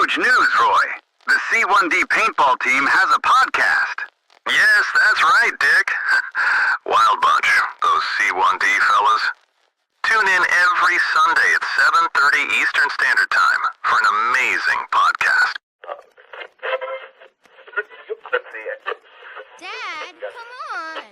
Huge news, Roy. The C1D Paintball team has a podcast. Yes, that's right, Dick. Wild bunch, those C1D fellas. Tune in every Sunday at 7:30 Eastern Standard Time for an amazing podcast. Dad, come on.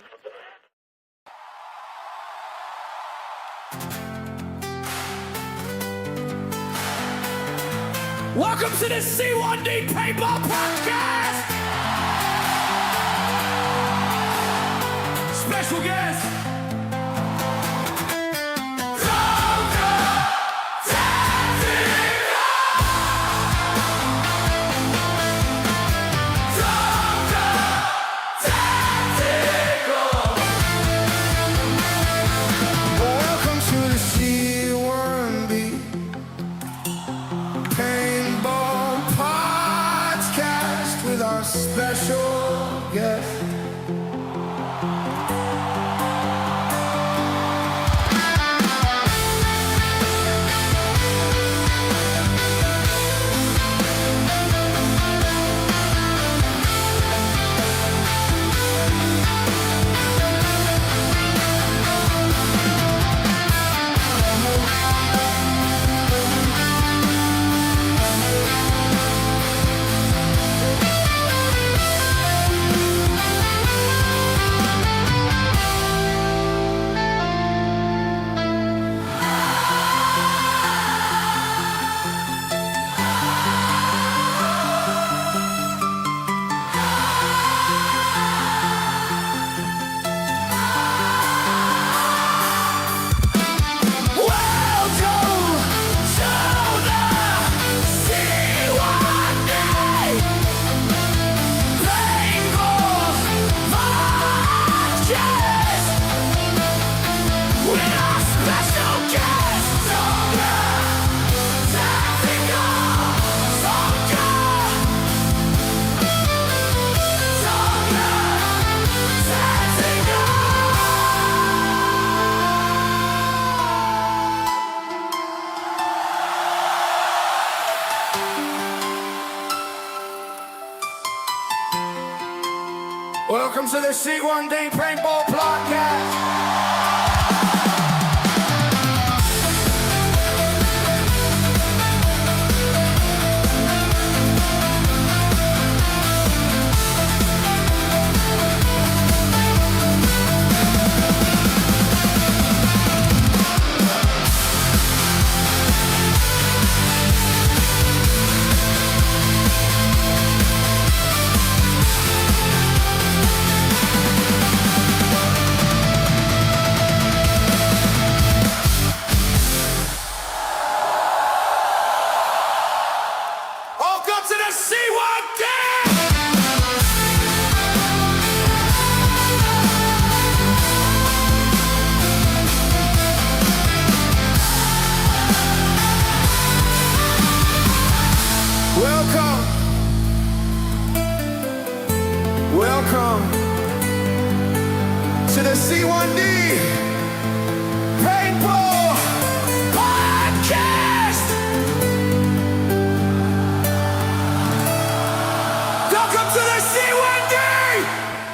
Welcome to the C1D Paintball Podcast! Special guest, Tonka Tactical! Tonka Tactical! Welcome to the C1D Paintball Podcast with our special guest. Welcome to the C1D Paintball Podcast. Welcome to the C1D! Welcome to the C1D Paintball Podcast. Welcome to the C1D Paintball Podcast.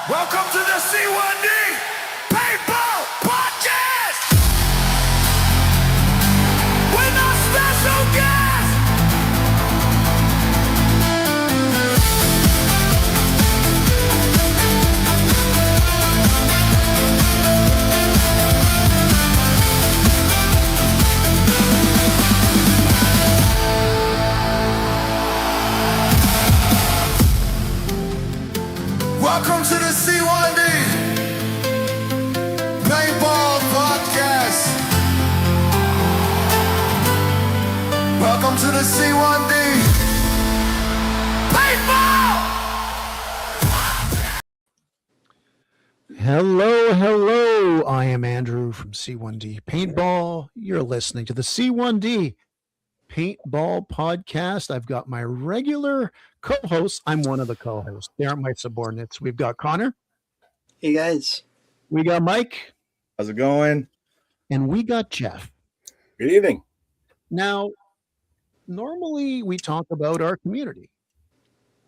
Welcome to the C1D Paintball Podcast with our special guest. Welcome to the C1D Welcome to the C1D Paintball! Hello. I am Andrew from C1D Paintball. You're listening to the C1D Paintball podcast. I've got my regular co-hosts. I'm one of the co-hosts. They aren't my subordinates. We've got Connor. Hey guys. We got Mike. How's it going? And we got Jeff. Good evening. Now, normally we talk about our community.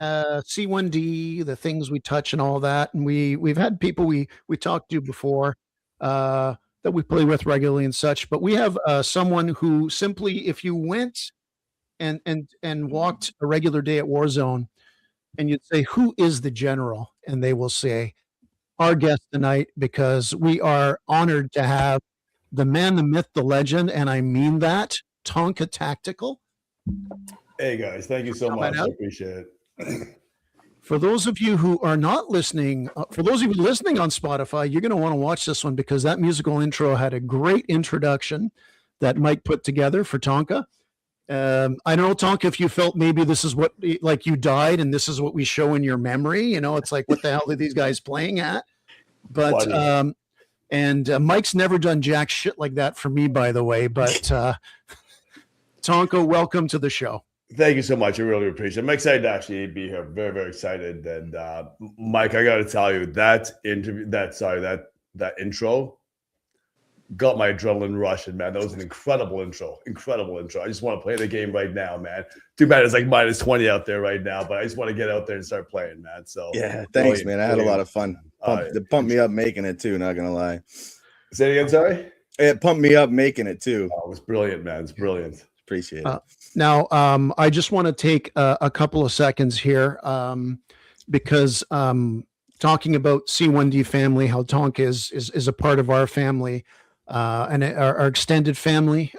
C1D, the things we touch and all that. And we've had people we talked to before that we play with regularly and such. But we have someone who simply, if you went and walked a regular day at Warzone and you'd say, who is the general? And they will say, our guest tonight, because we are honored to have the man, the myth, the legend, and I mean that, Tonka Tactical. Hey guys, thank you so much. I appreciate it. For those of you who are not listening, for those of you listening on Spotify, you're going to want to watch this one because that musical intro had a great introduction that Mike put together for Tonka. I don't know, Tonka, if you felt maybe this is what, like you died and this is what we show in your memory. You know, it's like, what the hell are these guys playing at? But, Mike's never done jack shit like that for me, by the way. But Tonka, welcome to the show. Thank you so much. I really appreciate it. I'm excited to actually be here. Very, very excited. And Mike, I got to tell you, that intro got my adrenaline rushing, man. That was an incredible intro. I just want to play the game right now, man. Too bad it's like minus 20 out there right now, but I just want to get out there and start playing, man. So yeah, thanks, man. I had a lot of fun. It pumped me up making it too, not gonna lie. Say it again, sorry? It pumped me up making it too. Oh, it was brilliant, man. It's brilliant. Appreciate it. Now, I just want to take a couple of seconds here because talking about C1D family, how Tonka is a part of our family and our extended family.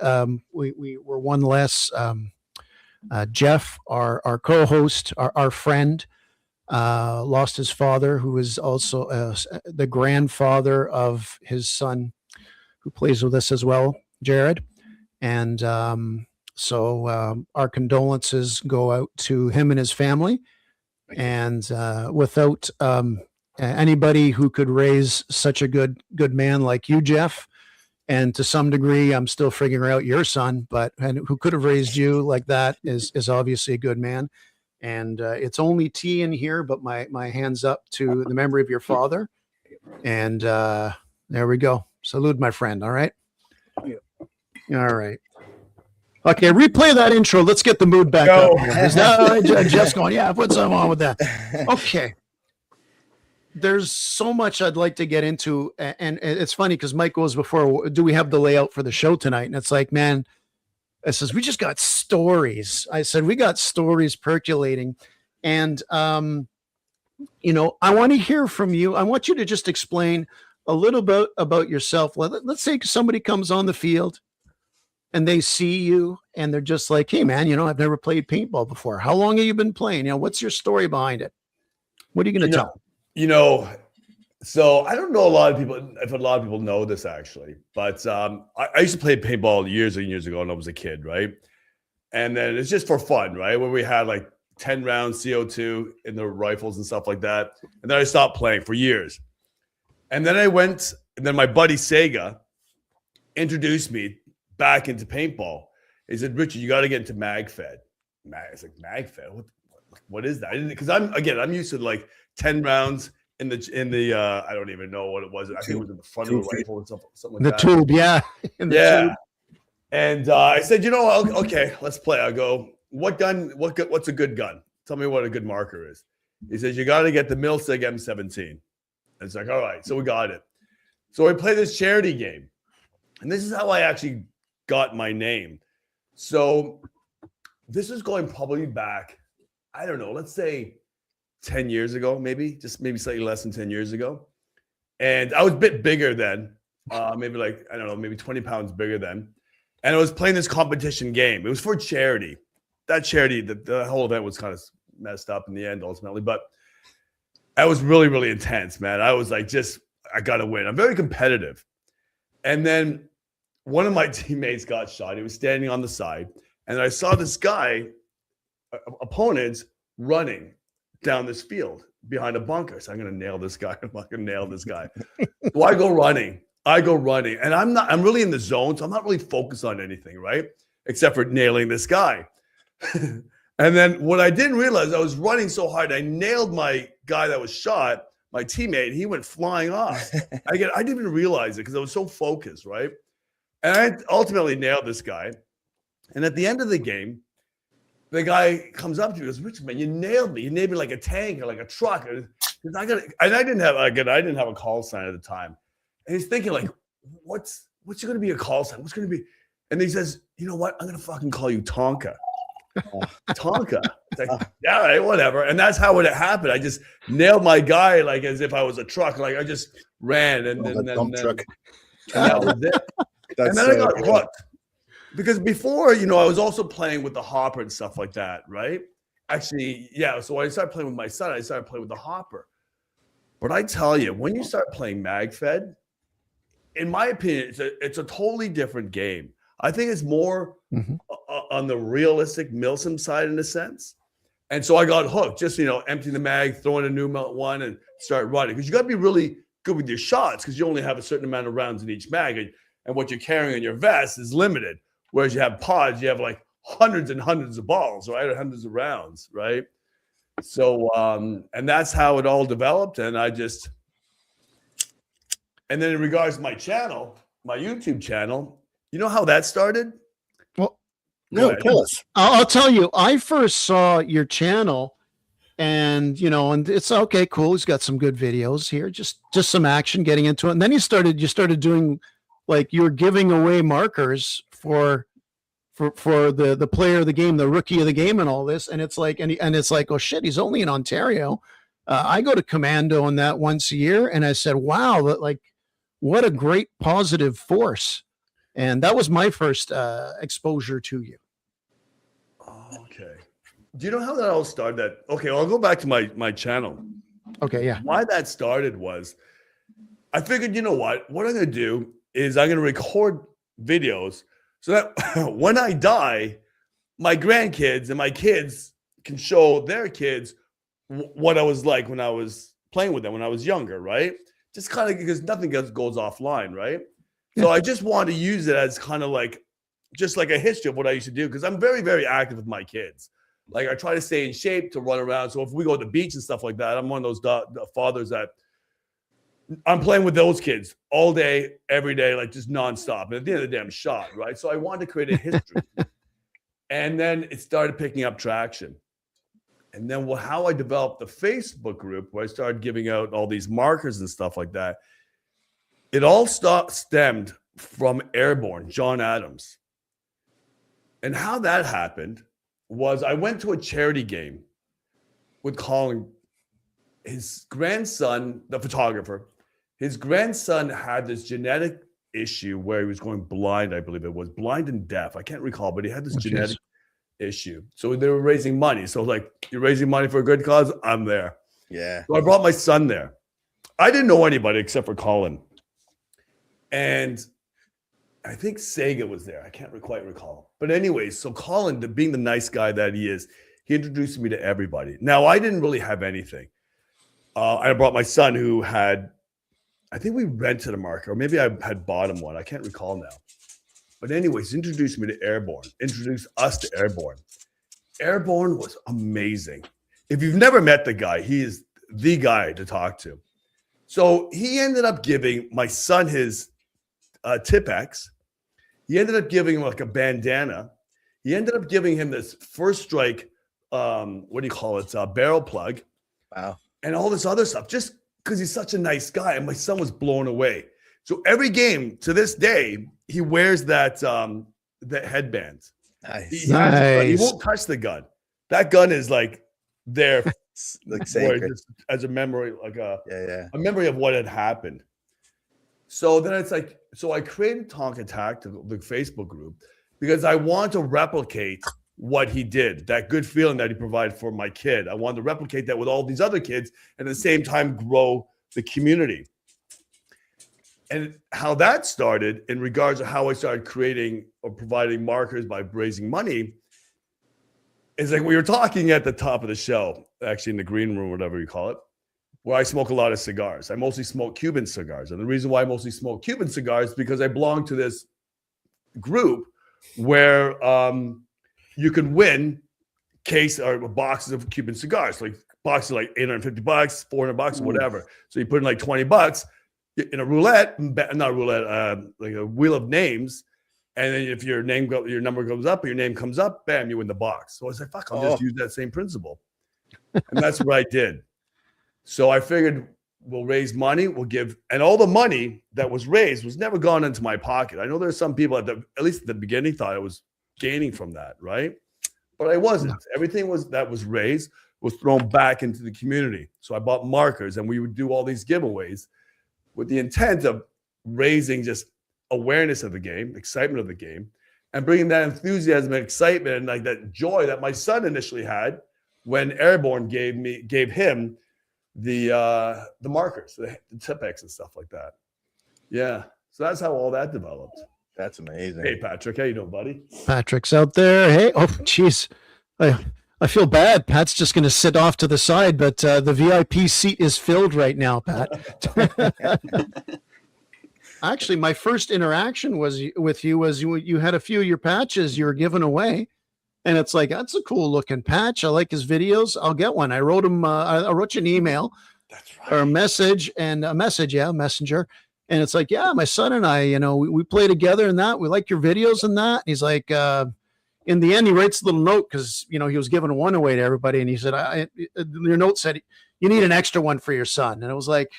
We were one less. Jeff, our co-host, our friend, lost his father, who is also the grandfather of his son, who plays with us as well, Jared. And so our condolences go out to him and his family. And without anybody who could raise such a good man like you, Jeff, and to some degree, I'm still figuring out your son, and who could have raised you like that is obviously a good man. And it's only tea in here, but my hands up to the memory of your father. And there we go. Salute, my friend. All right. All right. Okay, replay that intro. Let's get the mood back up. Jeff's going, yeah, put some on with that. Okay. There's so much I'd like to get into. And it's funny because Mike goes before, do we have the layout for the show tonight? And it's like, man, it says, we just got stories. I said, we got stories percolating. And, I want to hear from you. I want you to just explain a little bit about yourself. Let's say somebody comes on the field and they see you and they're just like, hey man, I've never played paintball before. How long have you been playing? What's your story behind it? What are you going to tell? So I don't know if a lot of people know this actually, but I used to play paintball years and years ago when I was a kid, right? And then it's just for fun, right? Where we had like 10 rounds CO2 in the rifles and stuff like that. And then I stopped playing for years. And then my buddy Sega introduced me back into paintball. He said, Richard, you got to get into MagFed. It's like, MagFed? What is that? Because I'm used to like 10 rounds in the I don't even know what it was. I think it was in the front of the rifle or something like that. The tube, yeah. Tube. And I said, okay, let's play. I go, what's a good gun? Tell me what a good marker is. He says, you got to get the Milsig M17. And it's like, all right, so we got it. So we play this charity game. And this is how I actually got my name. So this is going probably back, I don't know, let's say 10 years ago, maybe slightly less than 10 years ago. And I was a bit bigger then, maybe like, I don't know, maybe 20 pounds bigger then. And I was playing this competition game. It was for charity. That charity, the whole event was kind of messed up in the end ultimately, but that was really, really intense, man. I was like, I got to win. I'm very competitive. And then one of my teammates got shot. He was standing on the side. And I saw this guy, opponents running down this field behind a bunker. So I'm going to nail this guy. I'm not going to nail this guy. So I go running, and I'm really in the zone. So I'm not really focused on anything, right? Except for nailing this guy. And then what I didn't realize, I was running so hard, I nailed my guy that was shot, my teammate. He went flying off. I didn't even realize it because I was so focused, right? And I ultimately nailed this guy. And at the end of the game, the guy comes up to me and goes, "Richard, man, you nailed me. You nailed me like a tank or like a truck." And I didn't have a call sign at the time. And he's thinking like, what's going to be a call sign? What's going to be? And he says, "You know what? I'm going to fucking call you Tonka." Tonka. It's like, yeah, all right, whatever. And that's how it happened. I just nailed my guy like as if I was a truck. Like I just ran and then that was it. And then I got hooked. Because before, I was also playing with the hopper and stuff like that, right? Actually, yeah. So when I started playing with my son, I started playing with the hopper. But I tell you, when you start playing MagFed, in my opinion, it's a totally different game. I think it's more on the realistic Milsim side in a sense. And so I got hooked, just, emptying the mag, throwing a new one and start running. Because you got to be really good with your shots because you only have a certain amount of rounds in each mag. And what you're carrying in your vest is limited. Whereas you have pods, you have like hundreds and hundreds of balls, right? Or hundreds of rounds, right? So, and that's how it all developed. And then in regards to my channel, my YouTube channel, you know how that started? Well, no, tell us. I'll tell you, I first saw your channel and, and it's okay, cool. He's got some good videos here, just some action getting into it. And then you started doing like you were giving away markers for the player of the game, the rookie of the game and all this. And it's like, and it's like, oh shit, he's only in Ontario. I go to Commando on that once a year. And I said, wow, like what a great positive force. And that was my first exposure to you. Okay. Do you know how that all started? Okay, I'll go back to my channel. Okay, yeah. Why that started was I figured, you know what I'm going to do is I'm going to record videos so that when I die, my grandkids and my kids can show their kids what I was like when I was playing with them when I was younger, right? Just kind of because nothing goes offline, right? So I just want to use it as kind of like just like a history of what I used to do because I'm very, very active with my kids. Like I try to stay in shape to run around. So if we go to the beach and stuff like that, I'm one of those fathers that I'm playing with those kids all day, every day, like just nonstop. And at the end of the day, I'm shot, right? So I wanted to create a history. And then it started picking up traction. And then how I developed the Facebook group where I started giving out all these markers and stuff like that, it all stemmed from Airborne, John Adams. And how that happened was I went to a charity game with Colin. His grandson, the photographer, his grandson had this genetic issue where he was going blind, I believe it was, blind and deaf. I can't recall, but he had this genetic issue. So they were raising money. So like, you're raising money for a good cause? I'm there. Yeah. So I brought my son there. I didn't know anybody except for Colin. And I think Sega was there. I can't quite recall. But anyways, so Colin, being the nice guy that he is, he introduced me to everybody. Now, I didn't really have anything. I brought my son who had, I think we rented a marker, or maybe I had bought him one. I can't recall now. But anyways, introduced me to Airborne, introduced us to Airborne. Airborne was amazing. If you've never met the guy, he is the guy to talk to. So he ended up giving my son his Tipex. He ended up giving him like a bandana. He ended up giving him this First Strike, barrel plug. Wow. And all this other stuff, just because he's such a nice guy. And my son was blown away. So every game to this day, he wears that headband. Nice. He won't touch the gun. That gun is like there like sacred. just as a memory, like a memory of what had happened. So then it's like, so I created Tonka Tactical, the Facebook group, because I want to replicate what he did, that good feeling that he provided for my kid. I wanted to replicate that with all these other kids and at the same time grow the community. And how that started in regards to how I started creating or providing markers by raising money is like we were talking at the top of the show, actually in the green room, whatever you call it, where I smoke a lot of cigars. I mostly smoke Cuban cigars. And the reason why I mostly smoke Cuban cigars is because I belong to this group where you can win case or boxes of Cuban cigars, like boxes like $850, $400, or whatever. So you put in like $20 in a roulette, not a roulette, like a wheel of names. And then if your number goes up or your name comes up, bam, you win the box. So I was like, fuck, I'll just use that same principle. And that's what I did. So I figured we'll raise money, we'll give, and all the money that was raised was never gone into my pocket. I know there's some people at least at the beginning thought I was gaining from that, right? But I wasn't. Everything that was raised was thrown back into the community. So I bought markers and we would do all these giveaways with the intent of raising just awareness of the game, excitement of the game, and bringing that enthusiasm and excitement and like that joy that my son initially had when Airborne gave him the markers, the Tipex and stuff like that. Yeah. So that's how all that developed. That's amazing. Hey, Patrick. How you doing, buddy? Patrick's out there. Hey, oh, jeez. I feel bad. Pat's just going to sit off to the side, but the VIP seat is filled right now, Pat. Actually, my first interaction with you was you had a few of your patches you were giving away, and it's like, that's a cool looking patch. I like his videos. I'll get one. I wrote him. I wrote you an email, That's right. or a message, messenger. And it's like, yeah, my son and I, we play together and that. We like your videos and that. And he's like, in the end, he writes a little note because, he was giving one away to everybody. And he said, your note said, you need an extra one for your son. And it was like,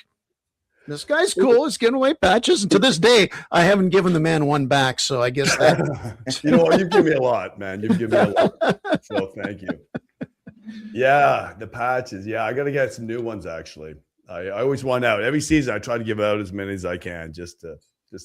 this guy's cool. He's giving away patches. And to this day, I haven't given the man one back. So I guess that. You know what? You've given me a lot, man. You've given me a lot. So thank you. Yeah, the patches. Yeah, I got to get some new ones, actually. I always want out. Every season, I try to give out as many as I can just to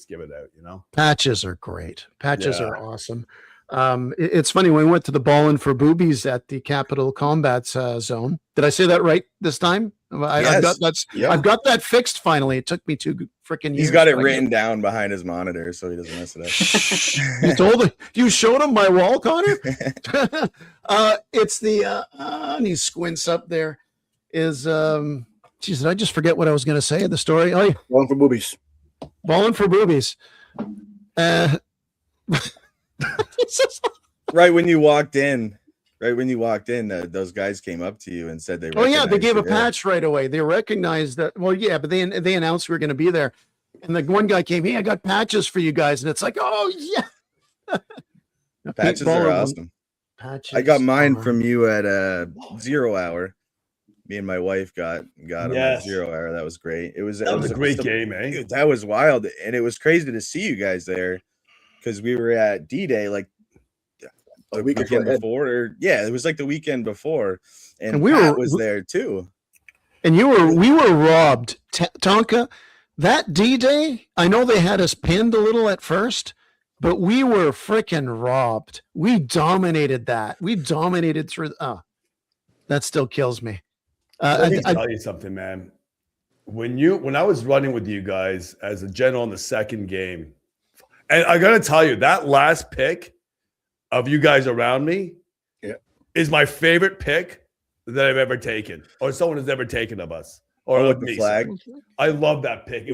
give it out, Patches are great. Patches are awesome. It's funny, when we went to the Ballin' for Boobies at the Capital Combat Zone. Did I say that right this time? Yes. I've got that fixed finally. It took me 2 freaking years. He's got it written down behind his monitor so he doesn't mess it up. You showed him my wall, Connor? It's the and he squints up there. Geez, did I just forget what I was going to say in the story? Oh, yeah. Ballin' for Boobies. Ballin' for Boobies. Right when you walked in, those guys came up to you and said they. Oh yeah, they gave a patch right away. They recognized that. Well, yeah, but they announced we were going to be there, and the one guy came. Hey, I got patches for you guys, and it's like, oh yeah. Patches are awesome. Patches. I got mine from you at 0 hour. Me and my wife got them at 0 hour. That was great. It was a great game, eh? Dude, that was wild, and it was crazy to see you guys there because we were at D-Day like the weekend before. It was like the weekend before, and we was there too. And we were robbed, Tonka. That D-Day, I know they had us pinned a little at first, but we were freaking robbed. We dominated that. We dominated through. That still kills me. Let me tell you something, man. When I was running with you guys as a general in the second game, and I gotta tell you, that last pick of you guys around me is my favorite pick that I've ever taken, or someone has ever taken of us, or with me. Flag. I love that pick.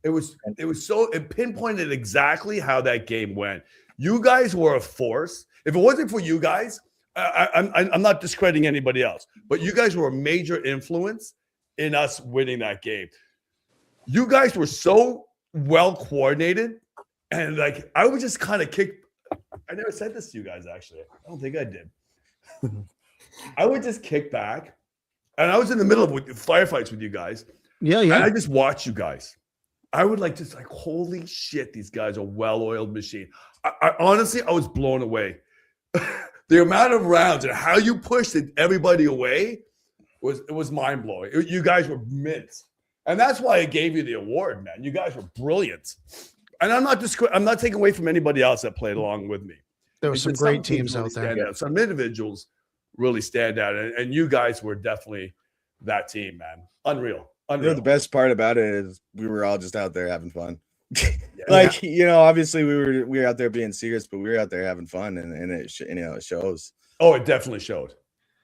It pinpointed exactly how that game went. You guys were a force. If it wasn't for you guys, I'm not discrediting anybody else, but you guys were a major influence in us winning that game. You guys were so well coordinated, and like I would just kind of kick. I never said this to you guys, actually. I don't think I did. I would just kick back, and I was in the middle of firefights with you guys. Yeah. And I just watched you guys. I would holy shit, these guys are well-oiled machine. I honestly, I was blown away. The amount of rounds and how you pushed everybody away was mind-blowing. You guys were mints. And that's why I gave you the award, man. You guys were brilliant. And I'm not taking away from anybody else that played along with me. There were some great teams out there. Some individuals really stand out. And you guys were definitely that team, man. Unreal. The best part about it is we were all just out there having fun. Obviously we were out there being serious, but we were out there having fun, and it it shows. Oh, it definitely showed.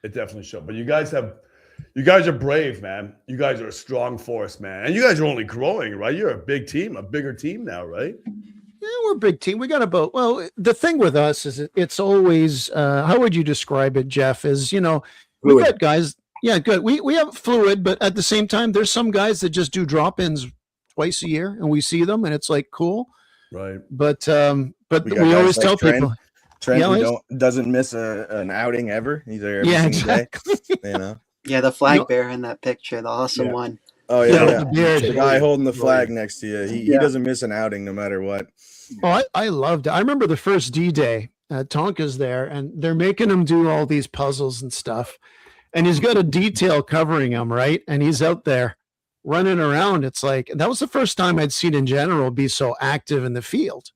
It definitely showed. But you guys are brave, man. You guys are a strong force, man. And you guys are only growing, right? You're a big team, a bigger team now, right? Yeah, we're a big team. We got about, well, the thing with us is it's always, how would you describe it, Jeff, is, we got guys. Yeah, good. We have fluid, but at the same time, there's some guys that just do drop-ins twice a year, and we see them, and it's like cool. Right. But we always tell people. Trent doesn't miss an outing ever. He's there every single day. Yeah, the flag bearer in that picture, the awesome one. Oh yeah. The guy holding the flag next to you. He doesn't miss an outing no matter what. Oh, I loved it. I remember the first D-Day. Tonka's there, and they're making him do all these puzzles and stuff. And he's got a detail covering him, right? And he's out there running around. It's like, that was the first time I'd seen in general be so active in the field,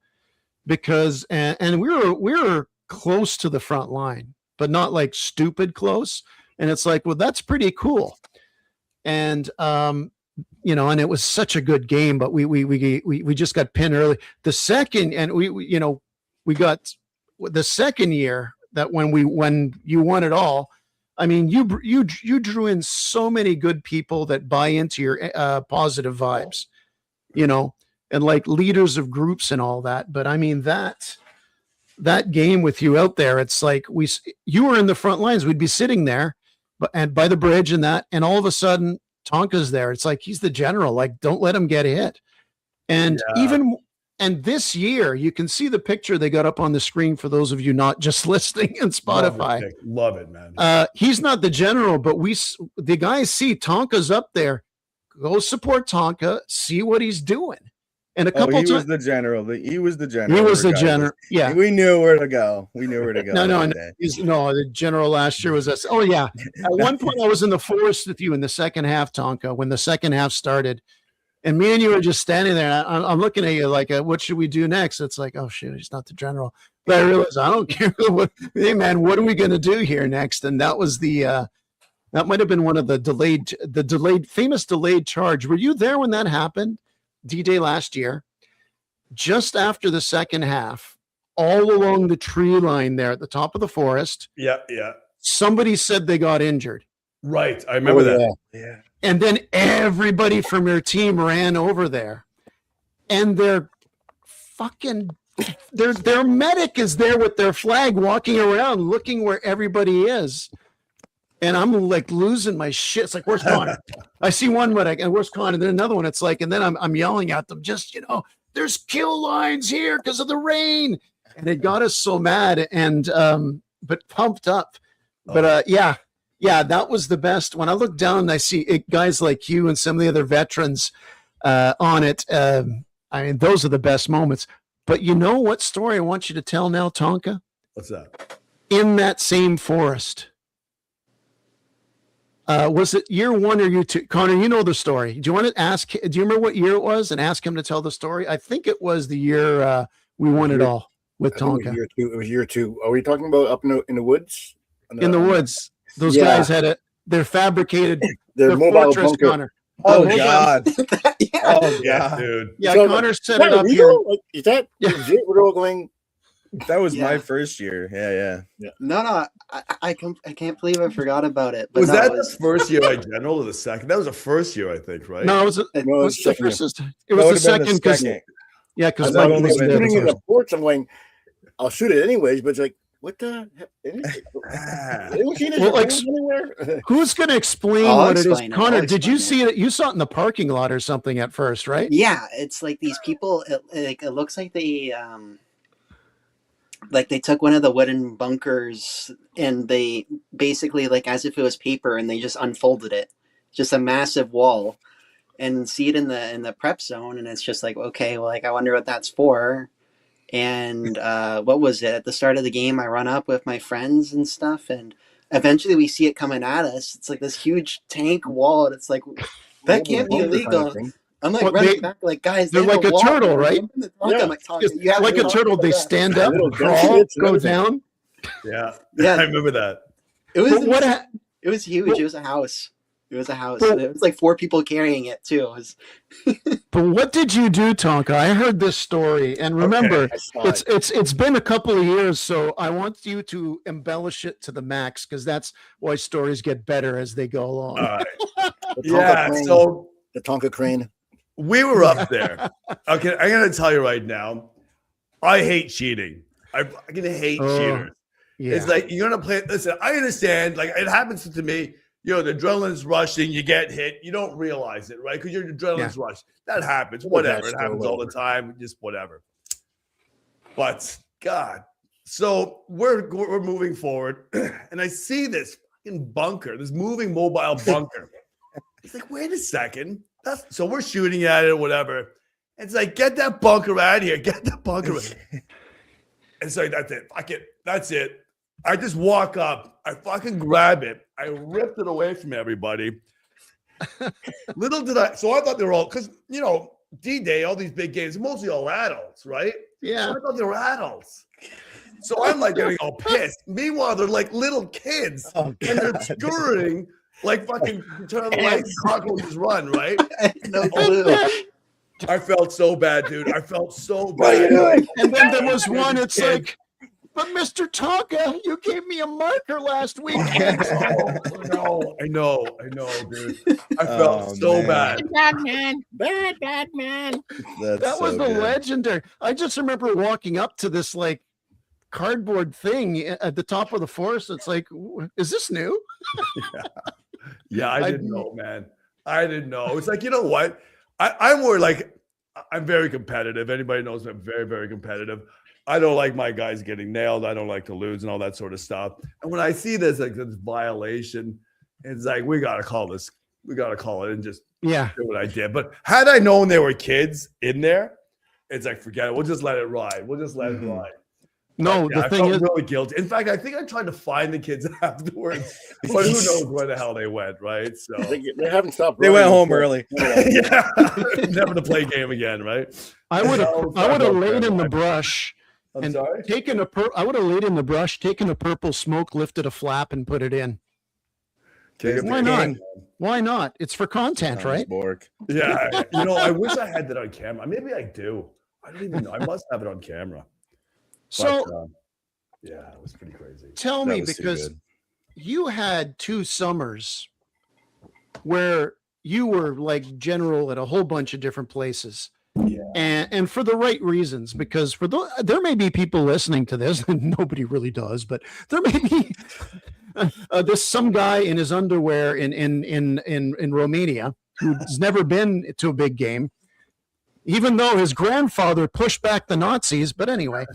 because and we were close to the front line, but not like stupid close. And it's like, well, that's pretty cool. And and it was such a good game, but we just got pinned early. The second, and we got the second year that when you won it all. I mean, you drew in so many good people that buy into your positive vibes, and like leaders of groups and all that. But I mean, that game with you out there, it's like you were in the front lines. We'd be sitting there, and by the bridge and all of a sudden Tonka's there. It's like, he's the general. Like, don't let him get hit. And And this year, you can see the picture they got up on the screen for those of you not just listening on Spotify. Love it, man. He's not the general, but the guys see Tonka's up there. Go support Tonka, see what he's doing. And a couple times. Was the general. He was the general. He was the general. Yeah. We knew where to go. No, the general last year was us. Oh, yeah. At one point, I was in the forest with you in the second half, Tonka, when the second half started. And me and you were just standing there, and I'm looking at you like, what should we do next? It's like, oh, shit, he's not the general. But I realized, I don't care. Hey, man, what are we going to do here next? And that was that might have been one of the famous delayed charge. Were you there when that happened? D-Day last year, just after the second half, all along the tree line there at the top of the forest. Yeah. Somebody said they got injured. Right. I remember that. Yeah. And then everybody from your team ran over there, and their medic is there with their flag walking around looking where everybody is. And I'm like losing my shit. It's like, where's Connor? I see one medic, and where's Connor? And then another one. It's like, and then I'm yelling at them, just, there's kill lines here because of the rain. And it got us so mad and but pumped up. But yeah, that was the best. When I look down, I see guys like you and some of the other veterans on it. I mean, those are the best moments. But you know what story I want you to tell now, Tonka? What's that? In that same forest. Was it year one or year two? Connor, you know the story. Do you want to ask? Do you remember what year it was and ask him to tell the story? I think it was the year we won it all with Tonka. It was year two. Are we talking about up in the woods? In the woods. Those guys had they're fabricated. Their mobile fortress, bunker. Connor. Oh, God. Oh, God, dude. Yeah, so, Connor set it up here. Like, is that legit? We're all going. That was my first year. Yeah. No, I can't believe I forgot about it. But was that the first year, like general, or the second? That was the first year, I think, right? No, it was the first. It was the second because because I was shooting in the porch. I'm going, I'll shoot it anyways, but it's like, what the heck? Who's going to explain what it is? Connor, did you see it? You saw it in the parking lot or something at first, right? Yeah, it's like these people. It looks like they took one of the wooden bunkers and they basically, like, as if it was paper, and they just unfolded it, just a massive wall, and see it in the prep zone, and it's just like, okay, well, like, I wonder what that's for. And what was it? At the start of the game, I run up with my friends and stuff, and eventually we see it coming at us. It's like this huge tank wall, and it's like, that can't be illegal. I'm like running back, like, guys, they're like a turtle, right? Yeah. Like a turtle, they stand up, crawl, go down. Yeah, I remember that. It was huge. It was a house. It was a house. It was like 4 people carrying it too. It was... But what did you do, Tonka? I heard this story, and remember, Okay, it's been a couple of years, so I want you to embellish it to the max because that's why stories get better as they go along. All right. the Tonka crane, So the Tonka crane. we were up there. Okay, I'm gonna tell you right now. I hate cheating. I'm gonna hate cheaters. Yeah. It's like you're gonna play. Listen, I understand. Like it happens to me. You know, the adrenaline's rushing. You get hit. You don't realize it, right? Because your adrenaline's rushed. That happens. Whatever. It happens all the time. Just whatever. But God, so we're moving forward, and I see this fucking bunker, this moving mobile bunker. It's like, wait a second. So we're shooting at it or whatever. It's like, get that bunker out of here. Get that bunker out. And so that's it. Fuck it. That's it. I just walk up. I fucking grab it. I ripped it away from everybody. Little did I. So I thought they were all, because, you know, D-Day, all these big games, mostly all adults, right? Yeah. So I thought they were adults. So I'm like getting all pissed. Meanwhile, they're like little kids. And they're scurrying like fucking turn on the lights, cockroaches run, right? No clue. I felt so bad, dude. I felt so bad. What are you doing? And then there was one, it's like, but Mr. Tonka, you gave me a marker last weekend. I know, dude. I felt so bad. Bad man. Bad man. That was the legendary. I just remember walking up to this like cardboard thing at the top of the forest. It's like, is this new? Yeah, I didn't know, man. I didn't know. It's like, you know what? I'm more like, I'm very competitive. Anybody knows me, I'm very, very competitive. I don't like my guys getting nailed. I don't like to lose and all that sort of stuff. And when I see this, like this violation, it's like, we got to call this. We got to call it and just do what I did. But had I known there were kids in there, it's like, forget it. We'll just let it ride. We'll just let it ride. No, But, yeah, the thing is, really guilty. In fact, I think I tried to find the kids afterwards, but who knows where the hell they went, right? So They haven't stopped. They went home early. yeah, never to play a game again, right? I would have laid in the brush I'm sorry? I would have laid in the brush, taken a purple smoke, lifted a flap, and put it in. Why not? Why not? It's for content, right? Yeah, you know, I wish I had that on camera. Maybe I do. I don't even know. I must have it on camera. So, but, yeah, it was pretty crazy. Tell me, because you had 2 summers where you were like general at a whole bunch of different places. Yeah. And for the right reasons, because there may be people listening to this, and nobody really does, but there may be there's some guy in his underwear in Romania who's never been to a big game, even though his grandfather pushed back the Nazis. But anyway,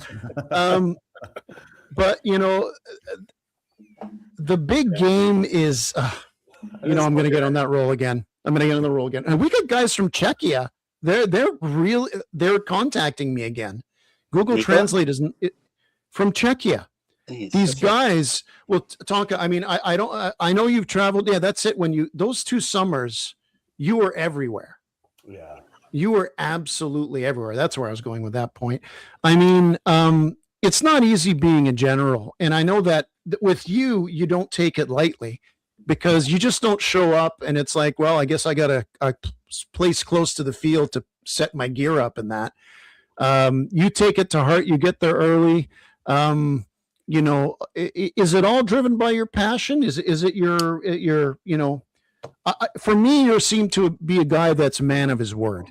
but you know, the big game is, you know, I'm going to get on that roll again. And we got guys from Czechia. They're contacting me again. Google Translate isn't from Czechia. These guys, well, Tonka, I mean, I know you've traveled. Yeah, that's it. Those 2 summers, you were everywhere. Yeah. You were absolutely everywhere. That's where I was going with that point. I mean, it's not easy being a general. And I know that with you, you don't take it lightly because you just don't show up. And it's like, well, I guess I got a place close to the field to set my gear up and that. You take it to heart. You get there early. You know, is it all driven by your passion? Is it your, you know, for me, you seem to be a guy that's a man of his word.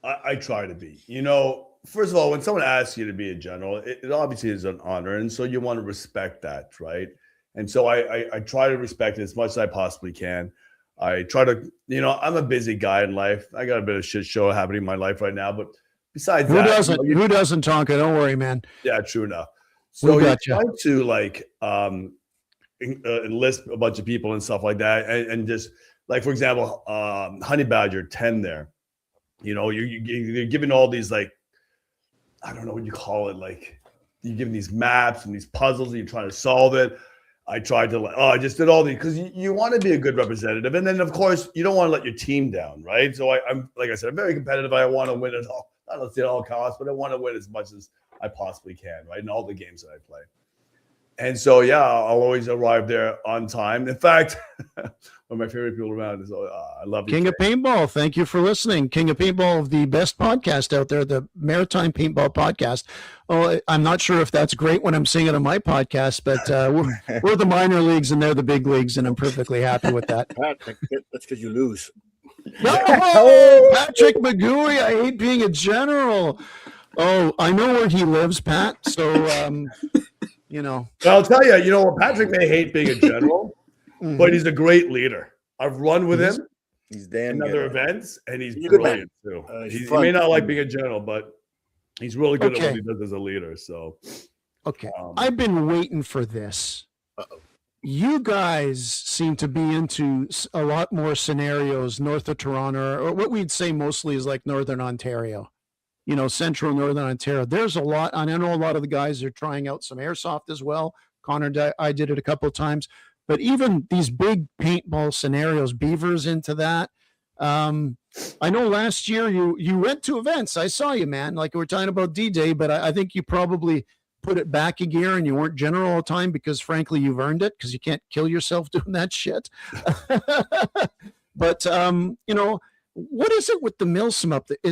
I try to be. You know, first of all, when someone asks you to be a general, it obviously is an honor. And so you want to respect that, right? And so I try to respect it as much as I possibly can. I try to, you know, I'm a busy guy in life. I got a bit of shit show happening in my life right now. But besides who doesn't, Tonka? Don't worry, man. Yeah, true enough. So you try to like enlist a bunch of people and stuff like that. And just like, for example, Honey Badger 10 there. You know, you're giving all these, like, I don't know what you call it. Like, you're giving these maps and these puzzles and you're trying to solve it. I tried to, I just did all these because you want to be a good representative. And then, of course, you don't want to let your team down, right? So I'm, like I said, I'm very competitive. I want to win it all. Not at all costs, but I want to win as much as I possibly can, right? In all the games that I play. And so, yeah, I'll always arrive there on time. In fact, one of my favorite people around is I love you. King of Paintball. Thank you for listening. King of Paintball, the best podcast out there, the Maritime Paintball podcast. Oh, I'm not sure if that's great when I'm saying it on my podcast, but we're the minor leagues and they're the big leagues, and I'm perfectly happy with that. That's because you lose. Oh, Patrick McGooey, I hate being a general. Oh, I know where he lives, Pat. So, you know. I'll tell you, you know, Patrick may hate being a general, but he's a great leader. I've run with him. He's damn in good. other events, and he's a good brilliant too. He fun. may not like being a general, but he's really good at Okay. what he does as a leader. So, Okay, I've been waiting for this. You guys seem to be into a lot more scenarios north of Toronto, or what we'd say mostly is like Northern Ontario, you know, central Northern Ontario. There's a lot, and I know a lot of the guys are trying out some airsoft as well. Connor, I did it a couple of times, but even these big paintball scenarios, Beaver's into that. I know last year you went to events. I saw you, man. Like we were talking about D-Day, but I think you probably put it back a gear and you weren't general all the time because frankly you've earned it because you can't kill yourself doing that shit. But you know, what is it with the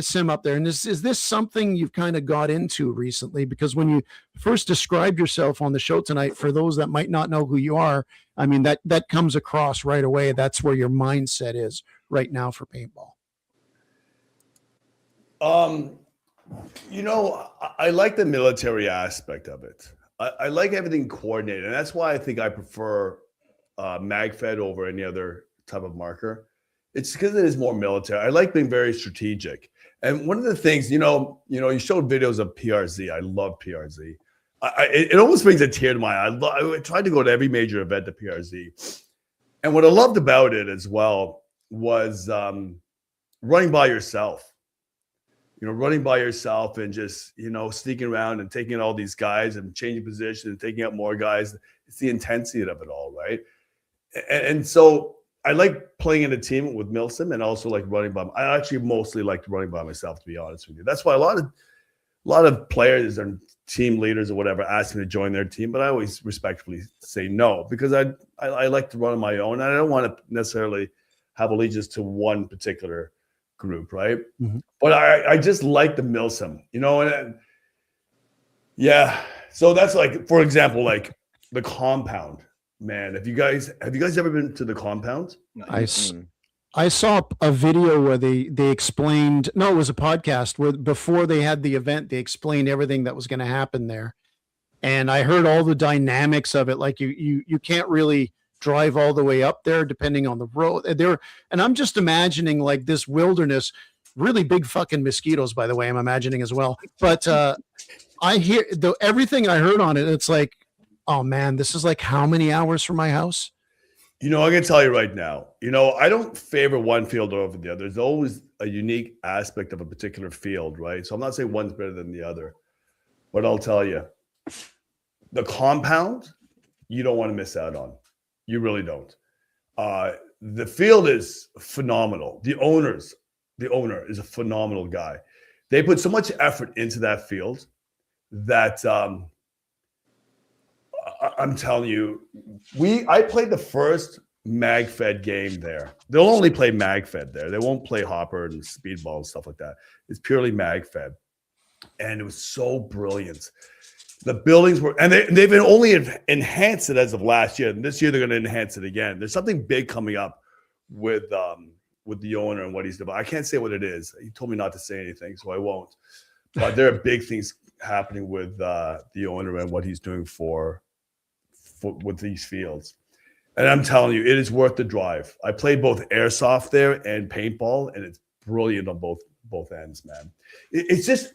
sim up there? And is this something you've kind of got into recently? Because when you first described yourself on the show tonight, for those that might not know who you are, I mean, that comes across right away. That's where your mindset is right now for paintball. you know, I like the military aspect of it. I like everything coordinated, and that's why I think I prefer MagFed over any other type of marker. It's because it is more military. I like being very strategic. And one of the things, you showed videos of PRZ. I love PRZ. It almost brings a tear to my eye. I tried to go to every major event at PRZ. And what I loved about it as well was running by yourself. Running by yourself and just, sneaking around and taking all these guys and changing position and taking out more guys. It's the intensity of it all, right? And so I like playing in a team with Milsim and also like running by. I actually mostly like running by myself, to be honest with you. That's why a lot of players and team leaders or whatever ask me to join their team, but I always respectfully say no because I like to run on my own. And I don't want to necessarily have allegiance to one particular group, right? Mm-hmm. But I just like the Milsim, and yeah. So that's like, for example, like the compound. Man, have you guys ever been to the compound? I saw a video where they explained, no, it was a podcast where before they had the event, they explained everything that was going to happen there. And I heard all the dynamics of it. Like you can't really drive all the way up there depending on the road there. And I'm just imagining like this wilderness, really big fucking mosquitoes, by the way, I'm imagining as well. But I hear everything I heard on it. It's like, oh man, this is like how many hours from my house? I'm going to tell you right now, I don't favor one field over the other. There's always a unique aspect of a particular field, right? So I'm not saying one's better than the other, but I'll tell you, the compound, you don't want to miss out on. You really don't. The field is phenomenal. The owner is a phenomenal guy. They put so much effort into that field that I'm telling you, I played the first MagFed game there. They'll only play MagFed there. They won't play Hopper and Speedball and stuff like that. It's purely MagFed. And it was so brilliant. The buildings were, and they've been only enhanced it as of last year. And this year they're going to enhance it again. There's something big coming up with the owner and what he's doing. I can't say what it is. He told me not to say anything, so I won't. But there are big things happening with the owner and what he's doing with these fields. And I'm telling you, it is worth the drive. I played both airsoft there and paintball, and it's brilliant on both ends, man. It's just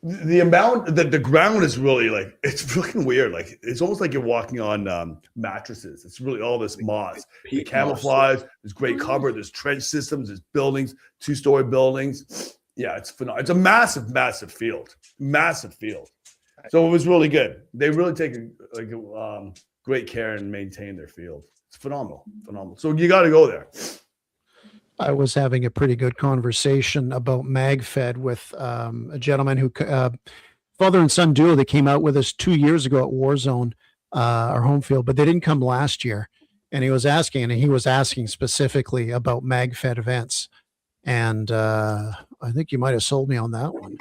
the amount that the ground is really like, it's fucking weird. Like it's almost like you're walking on mattresses. It's really all this moss. The camouflage, there's great cover, there's trench systems, there's buildings, 2-story buildings. Yeah, it's phenomenal. It's a massive field. Massive field. So it was really good. They really take great care and maintain their field. It's phenomenal. So you got to go there. I was having a pretty good conversation about MagFed with a gentleman who father and son duo, they came out with us 2 years ago at Warzone, our home field, but they didn't come last year. And he was asking specifically about MagFed events. And I think you might have sold me on that one.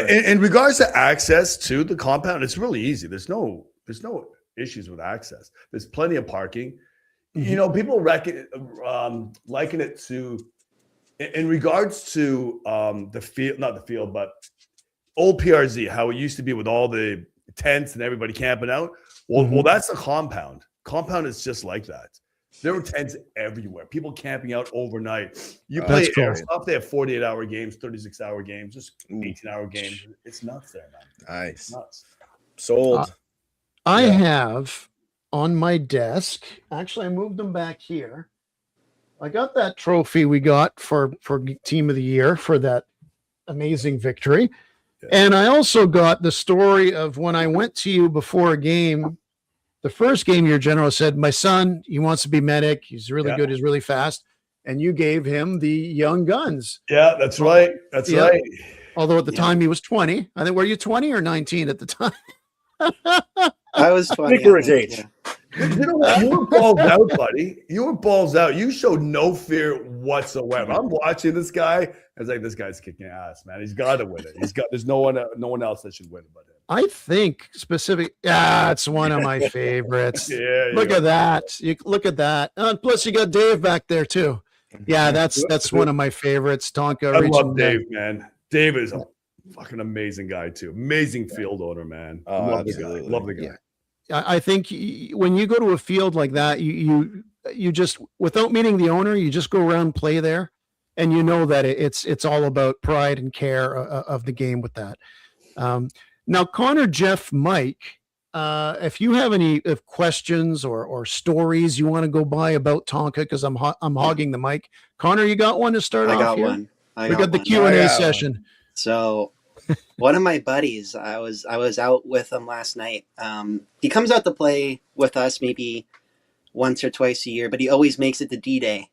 In regards to access to the compound, it's really easy. There's no issues with access. There's plenty of parking. Mm-hmm. People liken it to, in regards to the field, not the field, but old PRZ, how it used to be with all the tents and everybody camping out. Well, that's a compound. Compound is just like that. There were tents everywhere. People camping out overnight. You play airsoft, they have 48-hour games, 36-hour games, just 18-hour games. It's nuts there, man. Nice. It's nuts. Sold. I have on my desk, actually, I moved them back here. I got that trophy we got for Team of the Year for that amazing victory. Yeah. And I also got the story of when I went to you before a game. The first game, your general said, my son, he wants to be medic. He's really good. He's really fast. And you gave him the young guns. Yeah, that's right. That's right. Although at the time he was 20. I think, were you 20 or 19 at the time? I was 20. Speak for his age. Yeah. You know what? You were balls out, buddy. You were balls out. You showed no fear whatsoever. I'm watching this guy. I was like, this guy's kicking ass, man. He's got to win it. There's no one else that should win it but him. I think it's one of my favorites. Look at that. Look at that. Plus you got Dave back there too. Yeah, that's one of my favorites. Tonka. I love Dave, man. Dave is a fucking amazing guy too. Amazing field owner, man. Love the guy. Love the guy. Yeah. I think when you go to a field like that, you just, without meeting the owner, you just go around, play there, and you know that it's all about pride and care of the game with that. Now, Connor, Jeff, Mike, if you have any questions or stories you want to go by about Tonka, because I'm hogging the mic. Connor, you got one to start off? I got here? one. We got the Q&A session. So one of my buddies, I was out with him last night. He comes out to play with us maybe once or twice a year, but he always makes it to D-Day.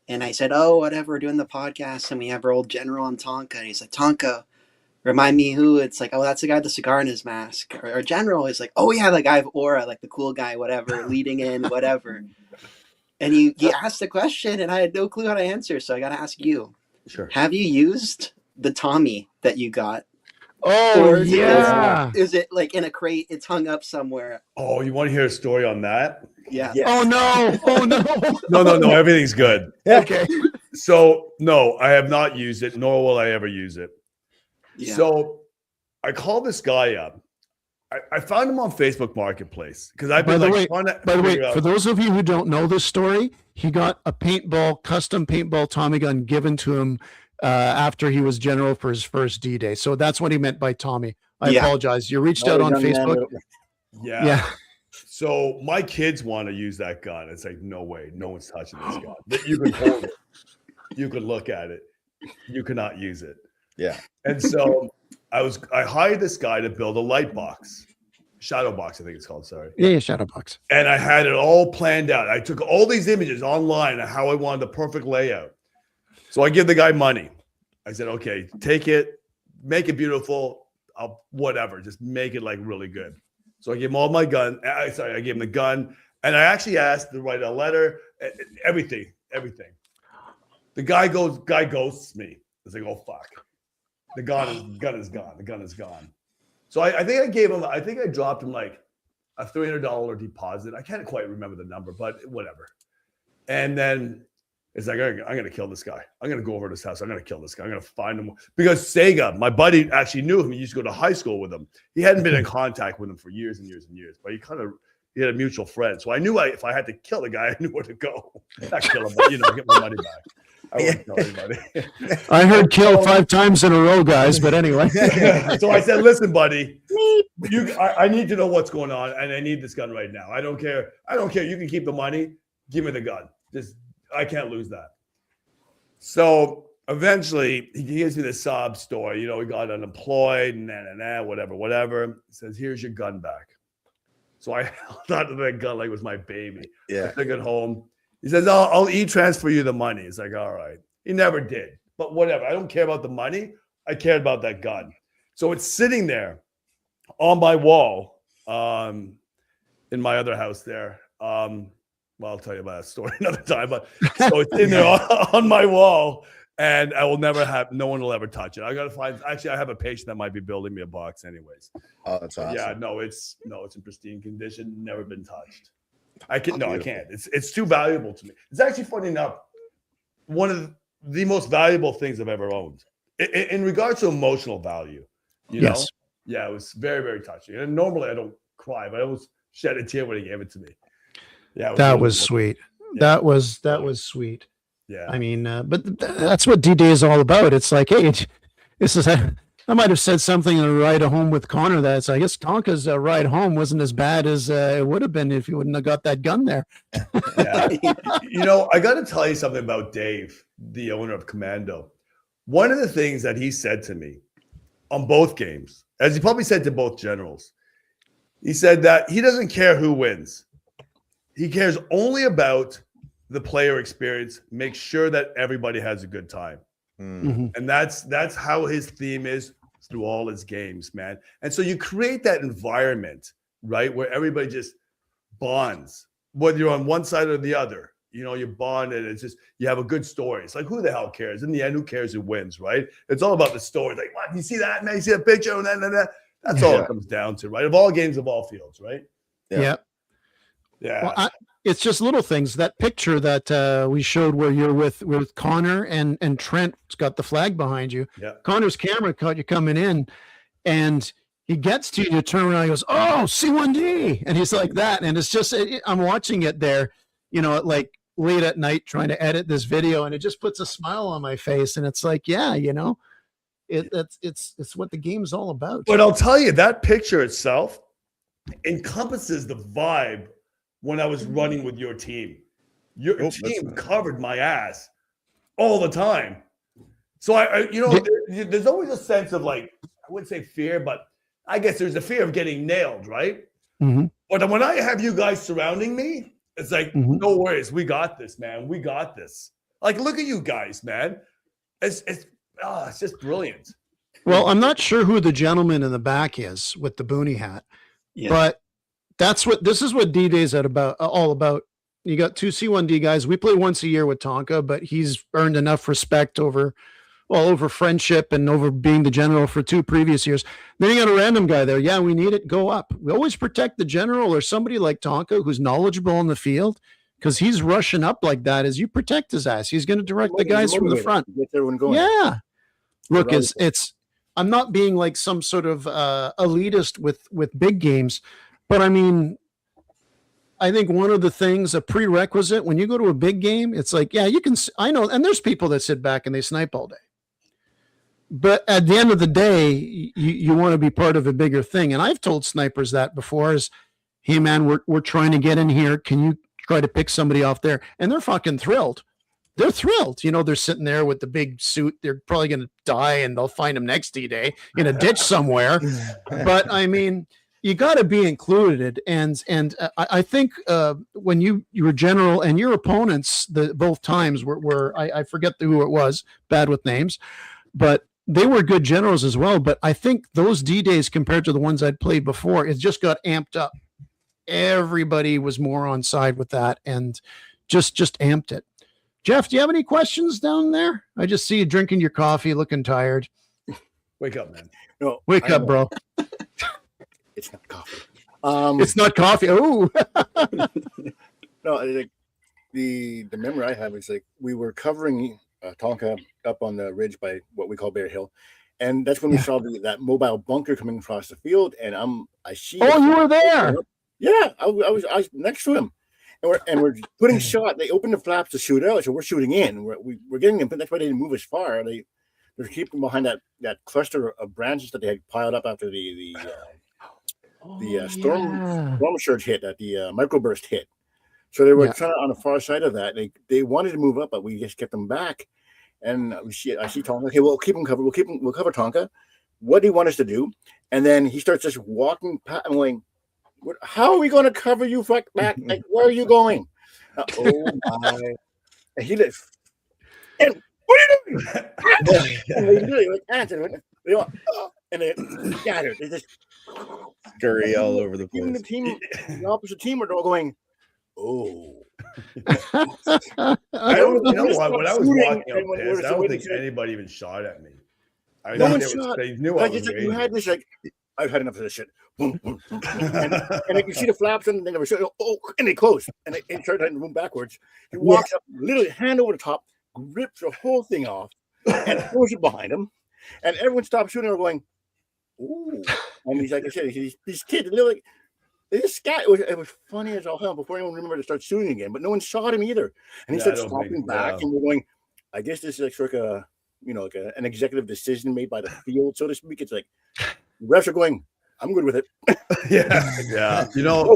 And I said, oh, whatever, we're doing the podcast, and we have our old general on Tonka. And he's like, Tonka, remind me who? It's like, oh, that's the guy with the cigar in his mask. Or general is like, oh, yeah, the guy of Aura, like the cool guy, whatever, leading in, whatever. And he asked a question, and I had no clue how to answer, so I got to ask you. Sure. Have you used the Tommy that you got? Oh, yeah. Is it like in a crate? It's hung up somewhere. Oh, you want to hear a story on that? Yeah. Yes. Oh, no. Oh, no. No. Everything's good. Okay. So, no, I have not used it, nor will I ever use it. Yeah. So, I called this guy up. I found him on Facebook Marketplace because I've been By the way, for those of you who don't know this story, he got a custom paintball Tommy gun given to him after he was general for his first D-Day. So that's what he meant by Tommy. I apologize. You reached out on Facebook. Yeah. So my kids want to use that gun. It's like, no way. No one's touching this gun. You can hold it. You can look at it. You cannot use it. Yeah. And so I hired this guy to build a light box. Shadow box, I think it's called. Sorry. Yeah, shadow box. And I had it all planned out. I took all these images online of how I wanted the perfect layout. So I give the guy money. I said, okay, take it, make it beautiful. Whatever, just make it like really good. So I gave him all my gun. I gave him the gun. And I actually asked to write a letter, everything. The guy ghosts me. I was like, oh, fuck. The gun is gone. The gun is gone. So I think I dropped him like a $300 deposit. I can't quite remember the number, but whatever. And then it's like, I'm going to kill this guy. I'm going to go over to his house. I'm going to kill this guy. I'm going to find him. Because Sega, my buddy, actually knew him. He used to go to high school with him. He hadn't been in contact with him for years and years and years, but he had a mutual friend. So I knew if I had to kill the guy, I knew where to go. Not kill him, but, get my money back. I wouldn't tell anybody. I heard kill 5 times in a row, guys, but anyway. So I said, listen, buddy, I need to know what's going on, and I need this gun right now. I don't care. You can keep the money. Give me the gun. I can't lose that. So eventually, he gives me the sob story. He got unemployed, whatever. He says, here's your gun back. So I held on to that gun like it was my baby. Yeah. I took it home. He says, I'll e-transfer you the money. It's like, all right. He never did. But whatever. I don't care about the money. I cared about that gun. So it's sitting there on my wall in my other house there. Well, I'll tell you about that story another time. But so it's in there on my wall, and I will never have. No one will ever touch it. I got to find. Actually, I have a patient that might be building me a box, anyways. Oh, that's awesome. Yeah, no, it's in pristine condition. Never been touched. I can't. It's too valuable to me. It's actually funny enough. One of the most valuable things I've ever owned in regards to emotional value. You know, yeah, it was very, very touching. And normally I don't cry, but I almost shed a tear when he gave it to me. Yeah, that was sweet. Yeah. That was sweet. Yeah, I mean, but that's what D-Day is all about. It's like, hey, this is. I might have said something in a ride home with Connor that's, I guess Tonka's ride home wasn't as bad as it would have been if you wouldn't have got that gun there. Yeah. You know, I got to tell you something about Dave, the owner of Commando. One of the things that he said to me on both games, as he probably said to both generals, he said that he doesn't care who wins. He cares only about the player experience, make sure that everybody has a good time. Mm-hmm. And that's how his theme is through all his games, man. And so you create that environment, right, where everybody just bonds, whether you're on one side or the other. You know, you bond, and it's just you have a good story. It's like, who the hell cares? In the end, who cares who wins, right? It's all about the story. Like, what? You see that, man? You see that picture? And that. That's all it comes down to, right? Of all games, of all fields, right? Yeah. Well, it's just little things. That picture that we showed where you're with Connor and Trent's got the flag behind you. Yeah. Connor's camera caught you coming in, and he gets to you, turn around, he goes, "Oh, C1D," and he's like that, and it's just I'm watching it there, you know, like late at night trying to edit this video, and it just puts a smile on my face, and it's like, yeah, you know, it's what the game's all about. But I'll tell you, that picture itself encompasses the vibe. When I was running with your team, your team covered my ass all the time. So there's always a sense of, like, I wouldn't say fear, but I guess there's a fear of getting nailed, right? Mm-hmm. But when I have you guys surrounding me, it's like, no worries, we got this, man. We got this. Like, look at you guys, man. It's just brilliant. Well, I'm not sure who the gentleman in the back is with the boonie hat, but this is what D-Day's all about. You got two C1D guys. We play once a year with Tonka, but he's earned enough respect over friendship and over being the general for 2 previous years. Then you got a random guy there. Yeah, we need it. Go up. We always protect the general or somebody like Tonka who's knowledgeable in the field, because he's rushing up like that. As you protect his ass, he's going to direct the guys from the front. Get everyone going. Yeah. Look, I'm not being like some sort of elitist with big games. But I mean, I think one of the things, a prerequisite when you go to a big game, it's like, yeah, you can, I know, and there's people that sit back and they snipe all day. But at the end of the day, you want to be part of a bigger thing. And I've told snipers that before is, hey man, we're trying to get in here. Can you try to pick somebody off there? And they're fucking thrilled. They're thrilled. You know, they're sitting there with the big suit. They're probably going to die and they'll find them next D-Day in a ditch somewhere. But I mean, you got to be included, and I think when you were general and your opponents both times were I forget who it was, bad with names, but they were good generals as well. But I think those D-Days compared to the ones I'd played before, it just got amped up. Everybody was more on side with that, and just amped it. Jeff, do you have any questions down there? I just see you drinking your coffee, looking tired. Wake up, man. No, wake up, bro. It's not coffee. It's not coffee. Oh, no. Like the memory I have is like we were covering Tonka up on the ridge by what we call Bear Hill, and that's when we saw that mobile bunker coming across the field. And I see. Oh, you were there. Yeah, I was next to him, and we're putting shot. They opened the flaps to shoot out, so we're shooting in. We're getting them, but that's why they didn't move as far. They're keeping behind that cluster of branches that they had piled up after the storm surge hit, that the microburst hit. So they were trying on the far side of that. They wanted to move up, but we just kept them back. And I see Tonka. Okay, we'll keep them covered. We'll cover Tonka. What do you want us to do? And then he starts just walking past. I'm going, how are we going to cover you back? Like, where are you going? Oh my! And he lives. And what are you doing? And they like answer. and they're scattered. They just scurry all over the even the place. team, the opposite team, are all going, "Oh." I don't, you know what? When I was Shooting, walking and up when pissed, I we're don't waiting think for- anybody even shot at me. I No think one shot. they knew But I I was just you raging. had this like, I've had enough of this shit. Boom, boom, boom. And I can see the flaps and they never shut. Oh, and they close and they start in the room backwards. He walks up, literally hand over the top, grips the whole thing off, and throws it behind him. And everyone stops shooting. Or going, ooh. And he's like I said, these kids literally. They just scat. It was funny as all hell before anyone remembered to start shooting again. But no one shot him either. And he starts stomping back, and we're going. I guess this is like a, like an executive decision made by the field, so to speak. It's like refs are going. I'm good with it. yeah. You know,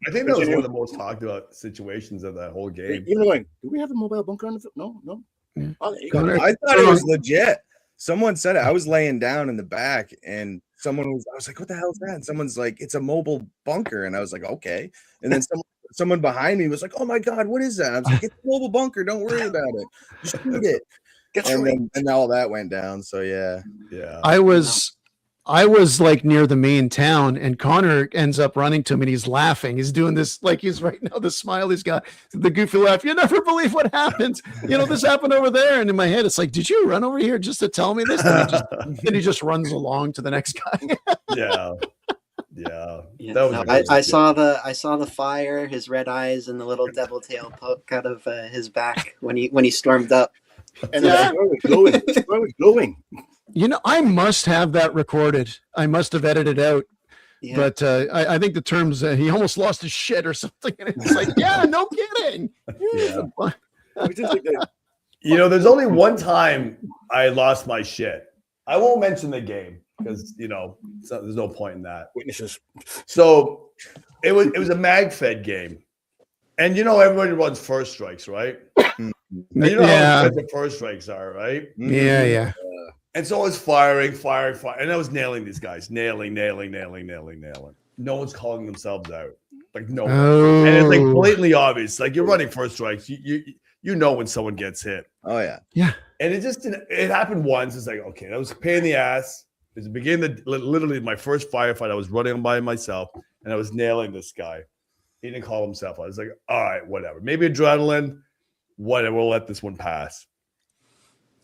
I think that was one of the most talked about situations of that whole game. Even going, do we have a mobile bunker on the field? No. Yeah. Oh, I thought it was legit. Someone said it. I was laying down in the back, and I was like, what the hell is that? And someone's like, it's a mobile bunker. And I was like, okay. And then someone behind me was like, oh my God, what is that? I was like, it's a mobile bunker. Don't worry about it. Just shoot it. And all that went down. So yeah. I was like near the main town, and Connor ends up running to him, and he's laughing. He's doing this like he's right now. The smile he's got, the goofy laugh. You never believe what happens. This happened over there. And in my head, it's like, did you run over here just to tell me this? Then he just runs along to the next guy. Yeah. That was I saw the fire, his red eyes, and the little devil tail poke out of his back when he stormed up. And it was glowing. I must have that recorded. I must have edited out. Yeah. But I think the terms he almost lost his shit or something. And it's like, yeah, no kidding. Yeah. There's only one time I lost my shit. I won't mention the game because there's no point in that. Witnesses. So it was a mag-fed game, and everybody runs first strikes, right? And how expensive first strikes are, right? Yeah. And so I was firing, and I was nailing these guys, nailing. No one's calling themselves out, like no one. And it's like blatantly obvious. Like you're running first strikes, you know when someone gets hit. Oh yeah. And it happened once. It's like, okay, that was a pain in the ass. It was the beginning of literally my first firefight. I was running by myself, and I was nailing this guy. He didn't call himself out. I was like, all right, whatever. Maybe adrenaline, whatever. We'll let this one pass.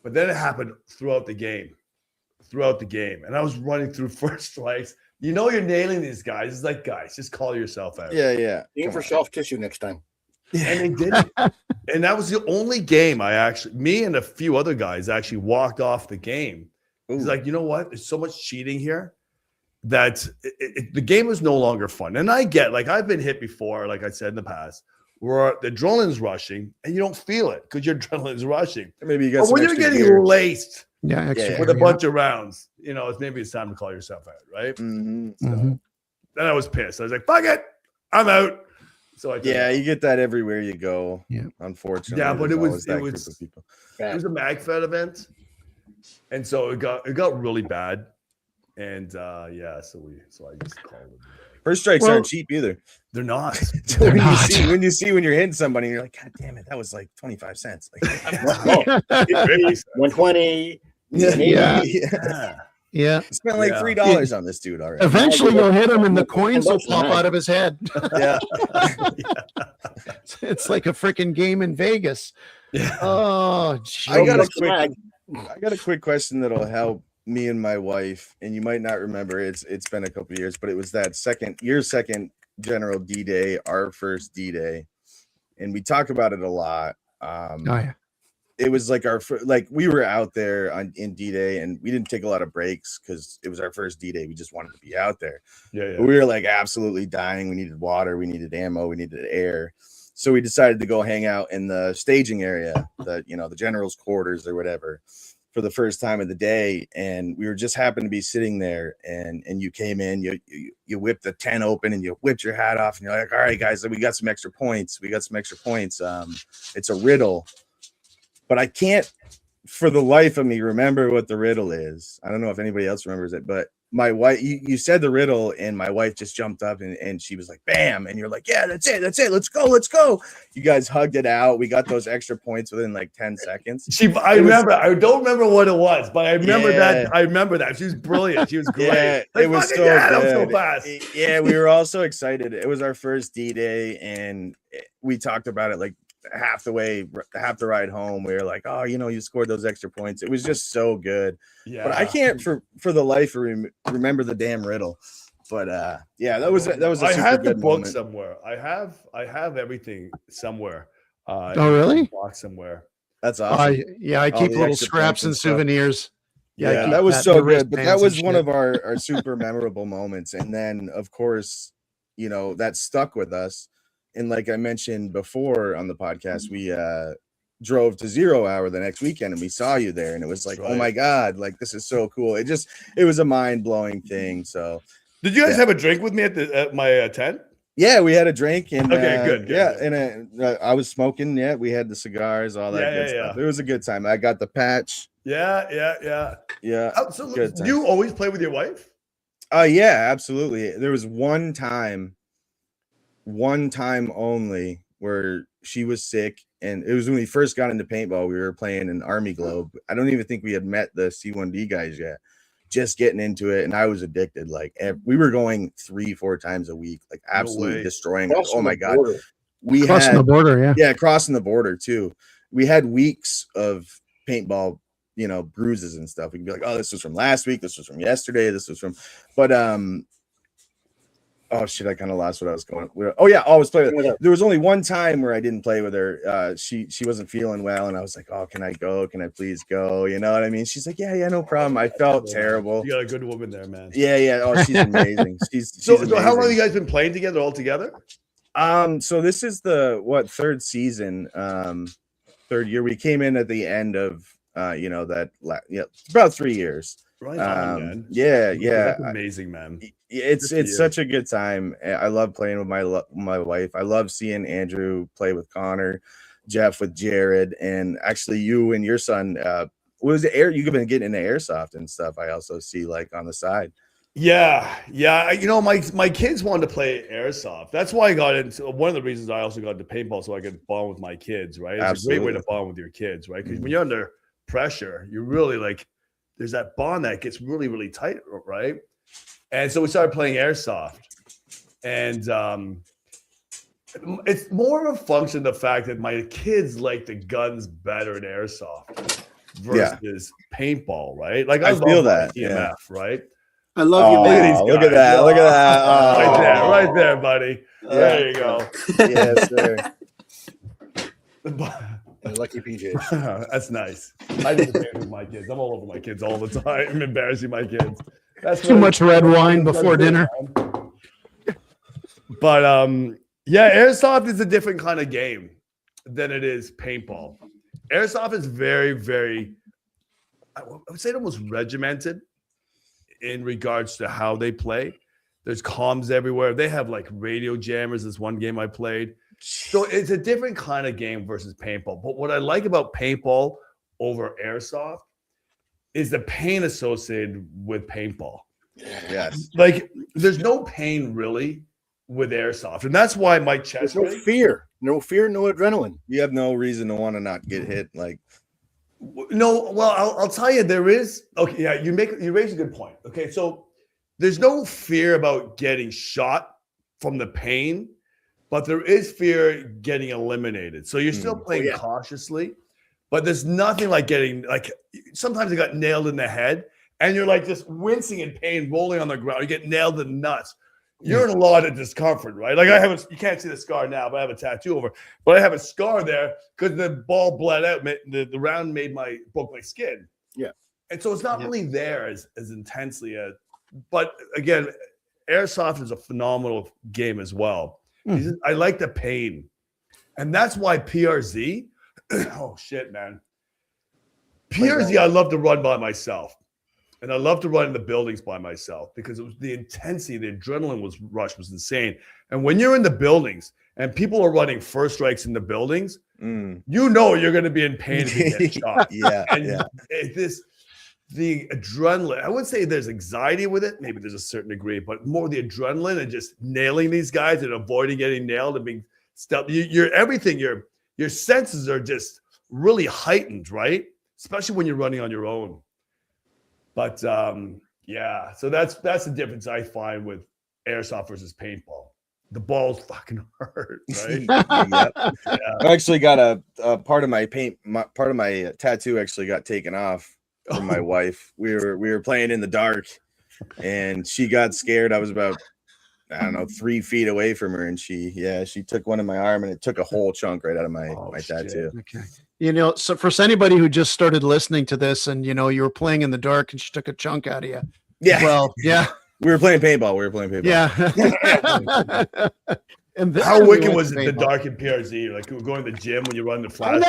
But then it happened throughout the game. And I was running through first strikes. You're nailing these guys. It's like, guys, just call yourself out. Yeah. Aim for soft tissue next time. And they did it. And that was the only game me and a few other guys actually walked off the game. He's like, you know what? There's so much cheating here that the game is no longer fun. And I get, like, I've been hit before, like I said in the past, where the adrenaline's rushing and you don't feel it because your adrenaline's rushing. Maybe you got when you're getting laced with a bunch of rounds, it's time to call yourself out, right? Mm-hmm. So then I was pissed. I was like, fuck it, I'm out. So you get that everywhere you go. Yeah, unfortunately. Yeah, but it was a MagFed event, and so it got really bad, and so I just called it. First strikes aren't cheap either. They're not. When you see when you're hitting somebody, you're like, God damn it, that was like 25 cents. Like, 120. Yeah. Spent like $3 on this dude already. Eventually you'll hit him and the coins will pop out of his head. Yeah. It's like a freaking game in Vegas. Yeah. Oh, geez. I got a quick question that'll help me and my wife, and you might not remember it's been a couple of years, but it was that second general D-Day, our first D-Day, and we talk about it a lot. It was like we were out there in D-Day, and we didn't take a lot of breaks because it was our first D-Day. We just wanted to be out there. But we were like absolutely dying. We needed water, we needed ammo, we needed air. So we decided to go hang out in the staging area, the general's quarters or whatever, for the first time of the day. And we were just happened to be sitting there, and you came in, you whipped the tent open and you whipped your hat off, and you're like, all right, guys, we got some extra points. It's a riddle, but I can't for the life of me remember what the riddle is. I don't know if anybody else remembers it, but my wife, you said the riddle, and my wife just jumped up and she was like, bam. And you're like, yeah, that's it. Let's go. You guys hugged it out. We got those extra points within like 10 seconds. I don't remember what it was, but I remember that. I remember that. She was brilliant. She was great. Yeah, like, it was so good. That was so fast. Yeah, we were all so excited. It was our first D-Day, and we talked about it like half the ride home. We were like, oh, you scored those extra points. It was just so good. Yeah, but I can't for the life of remember the damn riddle. But yeah, that was a I super have good the book moment. somewhere. I have everything somewhere. Oh, really? Box somewhere. That's awesome. I keep little scraps and souvenirs. Yeah, that was so good. But that was one of our super memorable moments. And then, of course, that stuck with us. And like I mentioned before on the podcast, we drove to 0 Hour the next weekend and we saw you there. And it was like, oh my God, like this is so cool. It was a mind-blowing thing. So did you guys have a drink with me at my tent? Yeah, we had a drink and okay, good. Yeah, and I was smoking. Yeah, we had the cigars, all that good stuff. It was a good time. I got the patch. Yeah. So do you always play with your wife? Yeah, absolutely. There was one time only where she was sick, and it was when we first got into paintball. We were playing an Army Globe. I don't even think we had met the C1D guys yet. Just getting into it, and I was addicted. Like we were going 3-4 times a week, like absolutely destroying it. Oh my God, we crossing the border, yeah, crossing the border too. We had weeks of paintball, bruises and stuff. We can be like, oh, this was from last week, this was from yesterday, this was from, but oh shit, I kind of lost what I was going. Oh yeah, always play with her. There was only one time where I didn't play with her. She wasn't feeling well, and I was like, oh, can I go? Can I please go? You know what I mean? She's like, yeah, no problem. I felt terrible. You got a good woman there, man. Yeah. Oh, she's amazing. So how long have you guys been playing together all together? So this is the third season, third year. We came in at the end of about 3 years. Right on, man. Yeah. That's amazing, man. It's such a good time. I love playing with my wife. I love seeing Andrew play with Connor, Jeff with Jared, and actually you and your son. Was the you've been getting into airsoft and stuff? I also see like on the side. Yeah. My kids wanted to play airsoft. That's why I got into one of the reasons I also got into paintball, so I could bond with my kids. Right, it's Absolutely. A great way to bond with your kids, right? Because when you're under pressure, you're really like. There's that bond that gets really, really tight, right? And so we started playing airsoft. And it's more of a function of the fact that my kids like the guns better in airsoft versus paintball, right? Like I feel that. EMF, right? I love you, man. Look at that. Look at that. Oh. Right there, buddy. Yeah. There you go. Yes, sir. Lucky PJ. That's nice. I do the same with my kids. I'm all over my kids all the time. I'm embarrassing my kids. That's too much red wine before dinner. But airsoft is a different kind of game than it is paintball. Airsoft is very, very, I would say almost regimented in regards to how they play. There's comms everywhere. They have like radio jammers. This one game I played. So it's a different kind of game versus paintball. But what I like about paintball over airsoft is the pain associated with paintball. Yes. Like there's no pain really with airsoft. And that's why my chest. There's no fear. No fear, no adrenaline. You have no reason to want to not get hit. Like no, well, I'll tell you, there is. Okay, yeah, you raise a good point. Okay, so there's no fear about getting shot from the pain. But there is fear getting eliminated. So you're still playing cautiously, but there's nothing like getting sometimes I got nailed in the head and you're like just wincing in pain, rolling on the ground. You get nailed in the nuts. You're in a lot of discomfort, right? Like you can't see the scar now, but I have a tattoo over. But I have a scar there because the ball bled out. The round broke my skin. Yeah. And so it's not really there as intensely but again, airsoft is a phenomenal game as well. I like the pain. And that's why PRZ, oh shit, man. PRZ, I love to run by myself. And I love to run in the buildings by myself because it was the intensity, the adrenaline rush was insane. And when you're in the buildings and people are running first strikes in the buildings, you're going to be in pain if you get shot. Yeah. And the adrenaline. I wouldn't say there's anxiety with it. Maybe there's a certain degree, but more the adrenaline and just nailing these guys and avoiding getting nailed and being stuck. You're everything. Your senses are just really heightened, right? Especially when you're running on your own. But yeah, so that's the difference I find with airsoft versus paintball. The balls fucking hurt, right? Yep. Yeah. I actually got a part of my part of my tattoo actually got taken off from my wife. We were playing in the dark, and she got scared. I was about, I don't know, 3 feet away from her, and she took one in my arm, and it took a whole chunk right out of my tattoo. Okay. You know, so for anybody who just started listening to this, and you know, you were playing in the dark, and she took a chunk out of you. Yeah. Well, yeah. We were playing paintball. Yeah. And how wicked was it, the dark in PRZ? Like, you were going to the gym when you run the flash.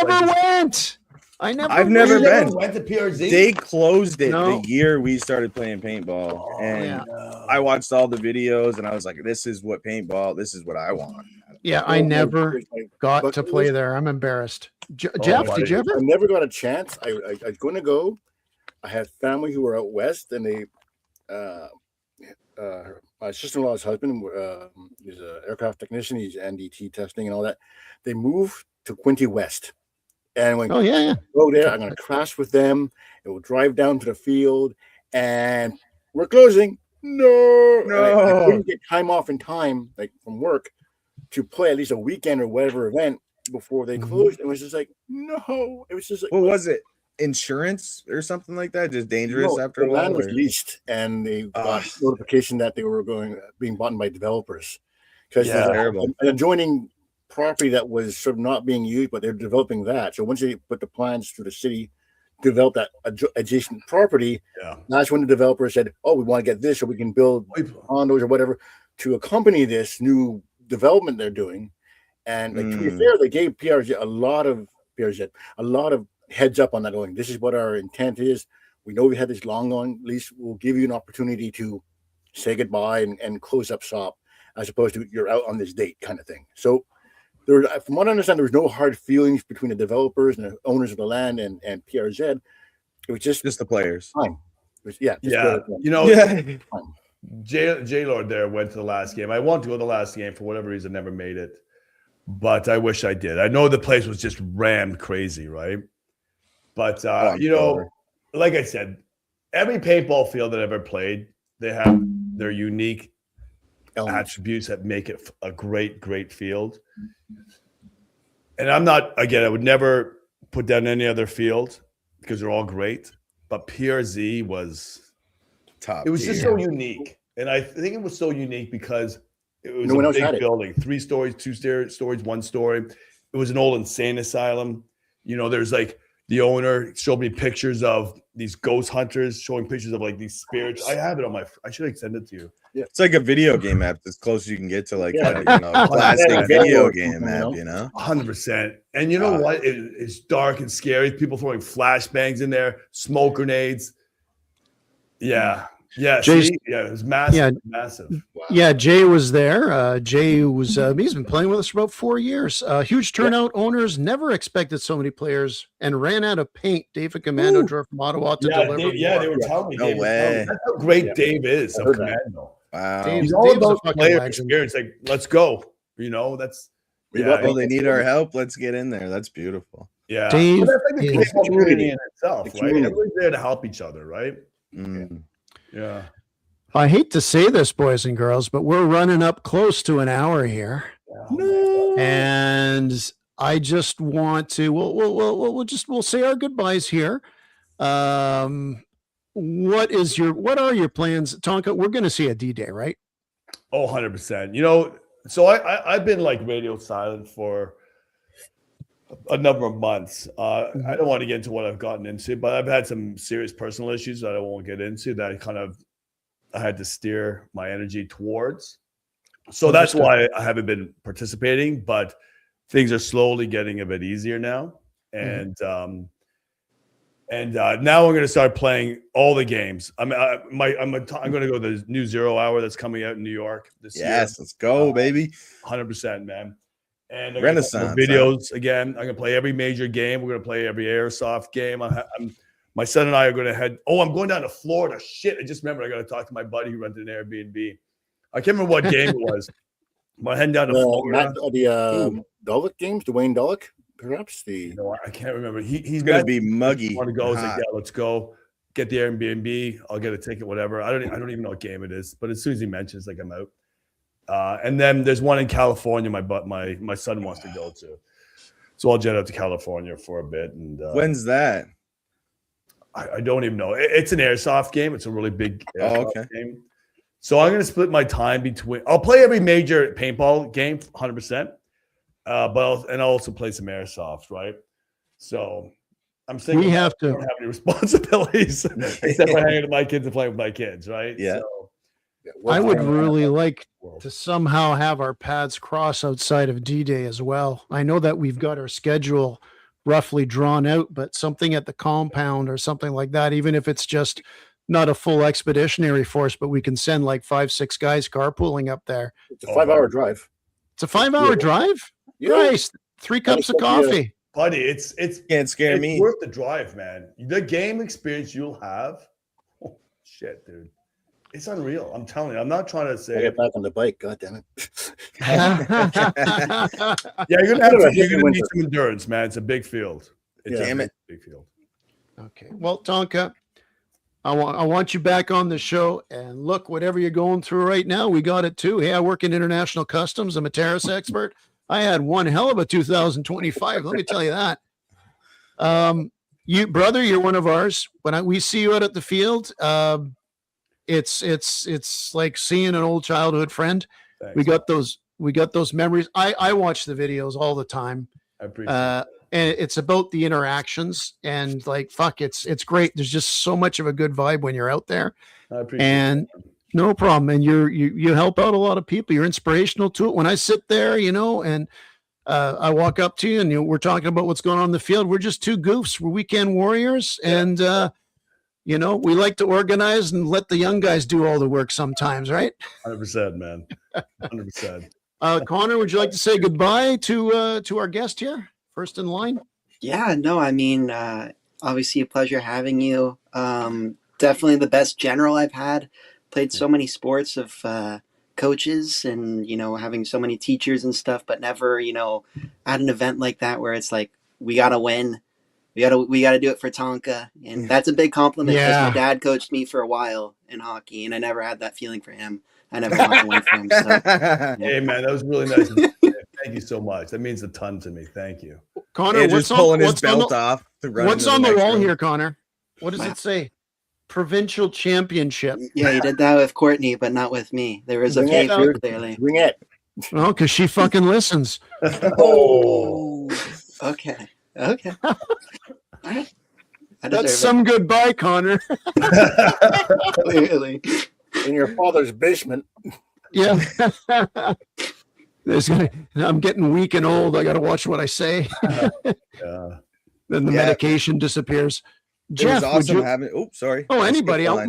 I've never been. Went to PRZ. They closed it the year we started playing paintball, and I watched all the videos, and I was like, "This is what I want." Yeah, I never got to play there. I'm embarrassed. Jeff, did you ever? I never got a chance. I was going to go. I had family who were out west, and they. My sister-in-law's husband is an aircraft technician. He's NDT testing and all that. They moved to Quinte West, and when go there, I'm going to crash with them. It will drive down to the field, and we're closing. No. I couldn't get time off in time, like from work, to play at least a weekend or whatever event before they closed. It was just like no. It was just like what was it? Insurance or something like that, just dangerous after a while. Land was leased, and they got notification that they were being bought by developers because there's an adjoining property that was sort of not being used, but they're developing that. So once they put the plans through the city, develop that adjacent property, that's when the developer said, "Oh, we want to get this, so we can build condos or whatever to accompany this new development they're doing." And like, to be fair, they gave PRZ a lot of heads up on that, going, this is what our intent is. We know we had this long on lease. We'll give you an opportunity to say goodbye and close up shop, as opposed to you're out on this date kind of thing. So there, from what I understand, there was no hard feelings between the developers and the owners of the land and PRZ. It was just the players. Fine. You know, J Lord there went to the last game. I wanted to go to the last game for whatever reason, never made it, but I wish I did. I know the place was just rammed crazy, right? But, you know, like I said, every paintball field that I've ever played, they have their unique attributes that make it a great, great field. And I would never put down any other field because they're all great. But PRZ was top. It was just so unique. And I think it was so unique because it was a big building, 3 stories, 2 stories, 1 story. It was an old insane asylum. You know, there's like, the owner showed me pictures of these ghost hunters, showing pictures of like these spirits. I have it on I should send it to you. Yeah, it's like a video game app as close as you can get to like a classic video game app, 100%. And you know what? It's dark and scary. People throwing flashbangs in there, smoke grenades. Yeah. Yeah, it was massive. Yeah, massive. Wow. Yeah, Jay was there. Jay was he's been playing with us for about 4 years. Huge turnout. Owners never expected so many players and ran out of paint. David Commando drove from Ottawa to deliver. They were telling me. No way. That's how great Dave is. So Commando. Wow. He's all about player experience. Like, let's go. You know, that's. Oh, they need our help. Let's get in there. That's beautiful. Yeah. Dave, that's like the community in itself, right? Everybody's there to help each other, right? Yeah. I hate to say this, boys and girls, but we're running up close to an hour here. No. And I just want to we'll say our goodbyes here. What are your plans, Tonka? We're going to see a D-Day, right? Oh, 100%. You know, so I've been like radio silent for a number of months. I don't want to get into what I've gotten into, but I've had some serious personal issues that I won't get into that I had to steer my energy towards. So that's why I haven't been participating, but things are slowly getting a bit easier now. And now I'm going to start playing all the games. I'm going to go to the new 0 hour that's coming out in New York this year. Yes, let's go, baby. 100%, man. And Renaissance videos again. I'm gonna play every major game. We're gonna play every airsoft game. My son and I are going to head. Oh, I'm going down to Florida. Shit, I just remembered. I got to talk to my buddy who rented an Airbnb. I can't remember what game it was. I'm heading down to Florida. The Dullock games, Dwayne Dullock, perhaps I can't remember. He's going to be muggy. Want to go? Like, yeah, let's go. Get the Airbnb. I'll get a ticket, whatever. I don't even know what game it is, but as soon as he mentions, like, I'm out. And then there's one in California. My son wants to go to, so I'll jet out to California for a bit. And when's that? I don't even know. It's an airsoft game. It's a really big game. So I'm going to split my time between. I'll play every major paintball game, 100%. But I'll also play some airsoft, right? So I'm saying we have to don't have any responsibilities except for hanging with my kids and playing with my kids, right? Yeah. So, I would really like to somehow have our paths cross outside of D-Day as well. I know that we've got our schedule roughly drawn out, but something at the compound or something like that, even if it's just not a full expeditionary force, but we can send like 5-6 guys carpooling up there. It's a 5-hour drive. It's a 5-hour drive? Yeah. Nice. 3 cups of coffee. Buddy, it's can't scare me. It's worth the drive, man. The game experience you'll have. Oh, shit, dude. It's unreal. I'm telling you. I'm not trying to say. I get back on the bike. God damn it. Yeah, you're gonna need some endurance, man. It's a big field. It's a big field. Okay. Well, Tonka, I want you back on the show, and look, whatever you're going through right now, we got it too. Hey, I work in international customs. I'm a terrace expert. I had one hell of a 2025. Let me tell you that. You, brother, you're one of ours. When we see you out at the field, it's like seeing an old childhood friend. Thanks. We got those memories. I watch the videos all the time. I appreciate it. And it's about the interactions, and like, fuck, it's great. There's just so much of a good vibe when you're out there. I appreciate and that. No problem. And you help out a lot of people. You're inspirational to it. When I sit there, and I walk up to you and we're talking about what's going on in the field. We're just two goofs. We're weekend warriors. And, we like to organize and let the young guys do all the work sometimes, right? 100%, man. 100%. Connor, would you like to say goodbye to our guest here? First in line? Yeah, no, I mean, obviously a pleasure having you. Definitely the best general I've had. Played so many sports of coaches and, having so many teachers and stuff, but never, at an event like that where it's like, we got to win. We got to do it for Tonka. And that's a big compliment because my dad coached me for a while in hockey and I never had that feeling for him. I never got to win for him. So, yeah. Hey, man, that was really nice. Thank you so much. That means a ton to me. Thank you. Connor, what's pulling his belt off? What's on the wall here, Connor? What does it say? Provincial championship. Yeah, you did that with Courtney, but not with me. There was a paper clearly. Bring it. Oh, because she fucking listens. Oh, okay. All right. That's some goodbye, Connor. Clearly. In your father's basement. Yeah. I'm getting weak and old. I got to watch what I say. Then the medication disappears. Jeff, awesome having. Oh, sorry. Oh, anybody else?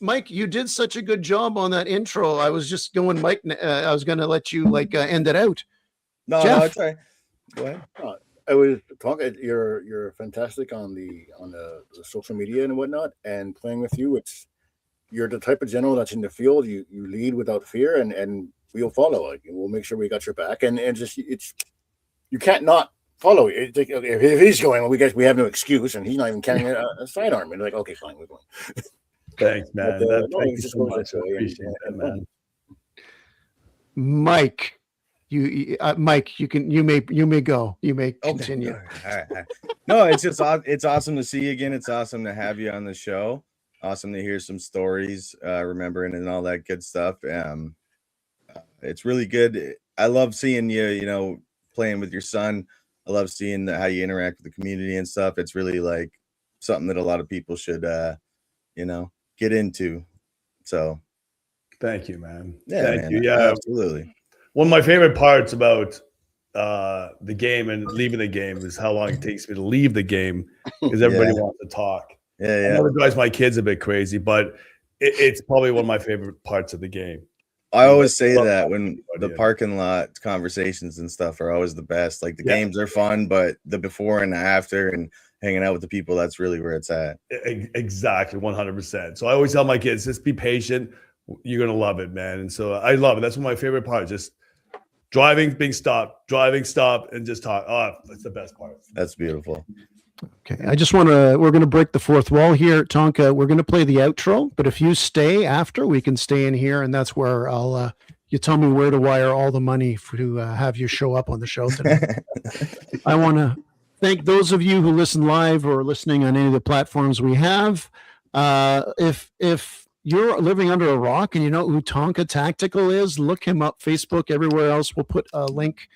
Mike, you did such a good job on that intro. I was just going, Mike. I was going to let you end it out. No, Jeff. no, it's all right. Go ahead. I was talking. You're fantastic on the social media and whatnot, and playing with you. You're the type of general that's in the field. You lead without fear, and we'll follow it. We'll make sure we got your back, and you can't not follow it. If he's going, we have no excuse, and he's not even carrying a sidearm. And like, okay, fine, we're going. Thanks, man. Thank you so much. I appreciate that, man. Mike, Mike, you may go. You may continue. All right. No, it's awesome to see you again. It's awesome to have you on the show. Awesome to hear some stories, remembering and all that good stuff. It's really good. I love seeing you, playing with your son. I love seeing how you interact with the community and stuff. It's really like something that a lot of people should, get into. So, thank you, man. Yeah, thank man, you. Yeah, absolutely. One of my favorite parts about the game and leaving the game is how long it takes me to leave the game because everybody wants to talk. Yeah. I know it drives my kids a bit crazy, but it's probably one of my favorite parts of the game. I always say that when the parking lot conversations and stuff are always the best. Like the games are fun, but the before and the after and hanging out with the people, that's really where it's at. Exactly, 100%. So I always tell my kids, just be patient. You're gonna love it, man. And so I love it. That's one of my favorite parts. Just driving, being stopped, and just talk. Oh, that's the best part. That's beautiful. Okay, we're going to break the fourth wall here, Tonka. We're going to play the outro, but if you stay after, we can stay in here, and that's where you tell me where to wire all the money to have you show up on the show today. I want to thank those of you who listen live or listening on any of the platforms we have. If you're living under a rock and you know who Tonka Tactical is, look him up, Facebook, everywhere else. We'll put a link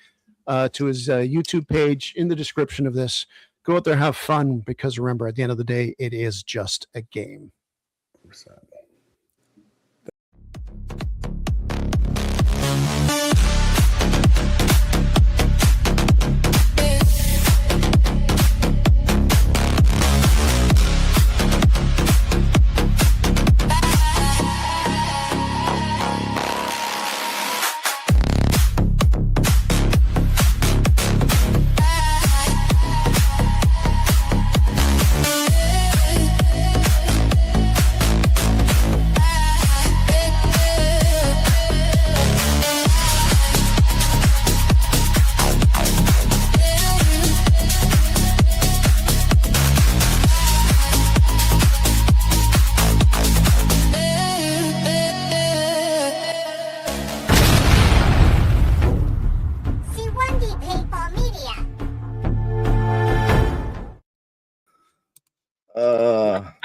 to his YouTube page in the description of this. Go out there, have fun, because remember, at the end of the day, it is just a game. C1D Paintball Media.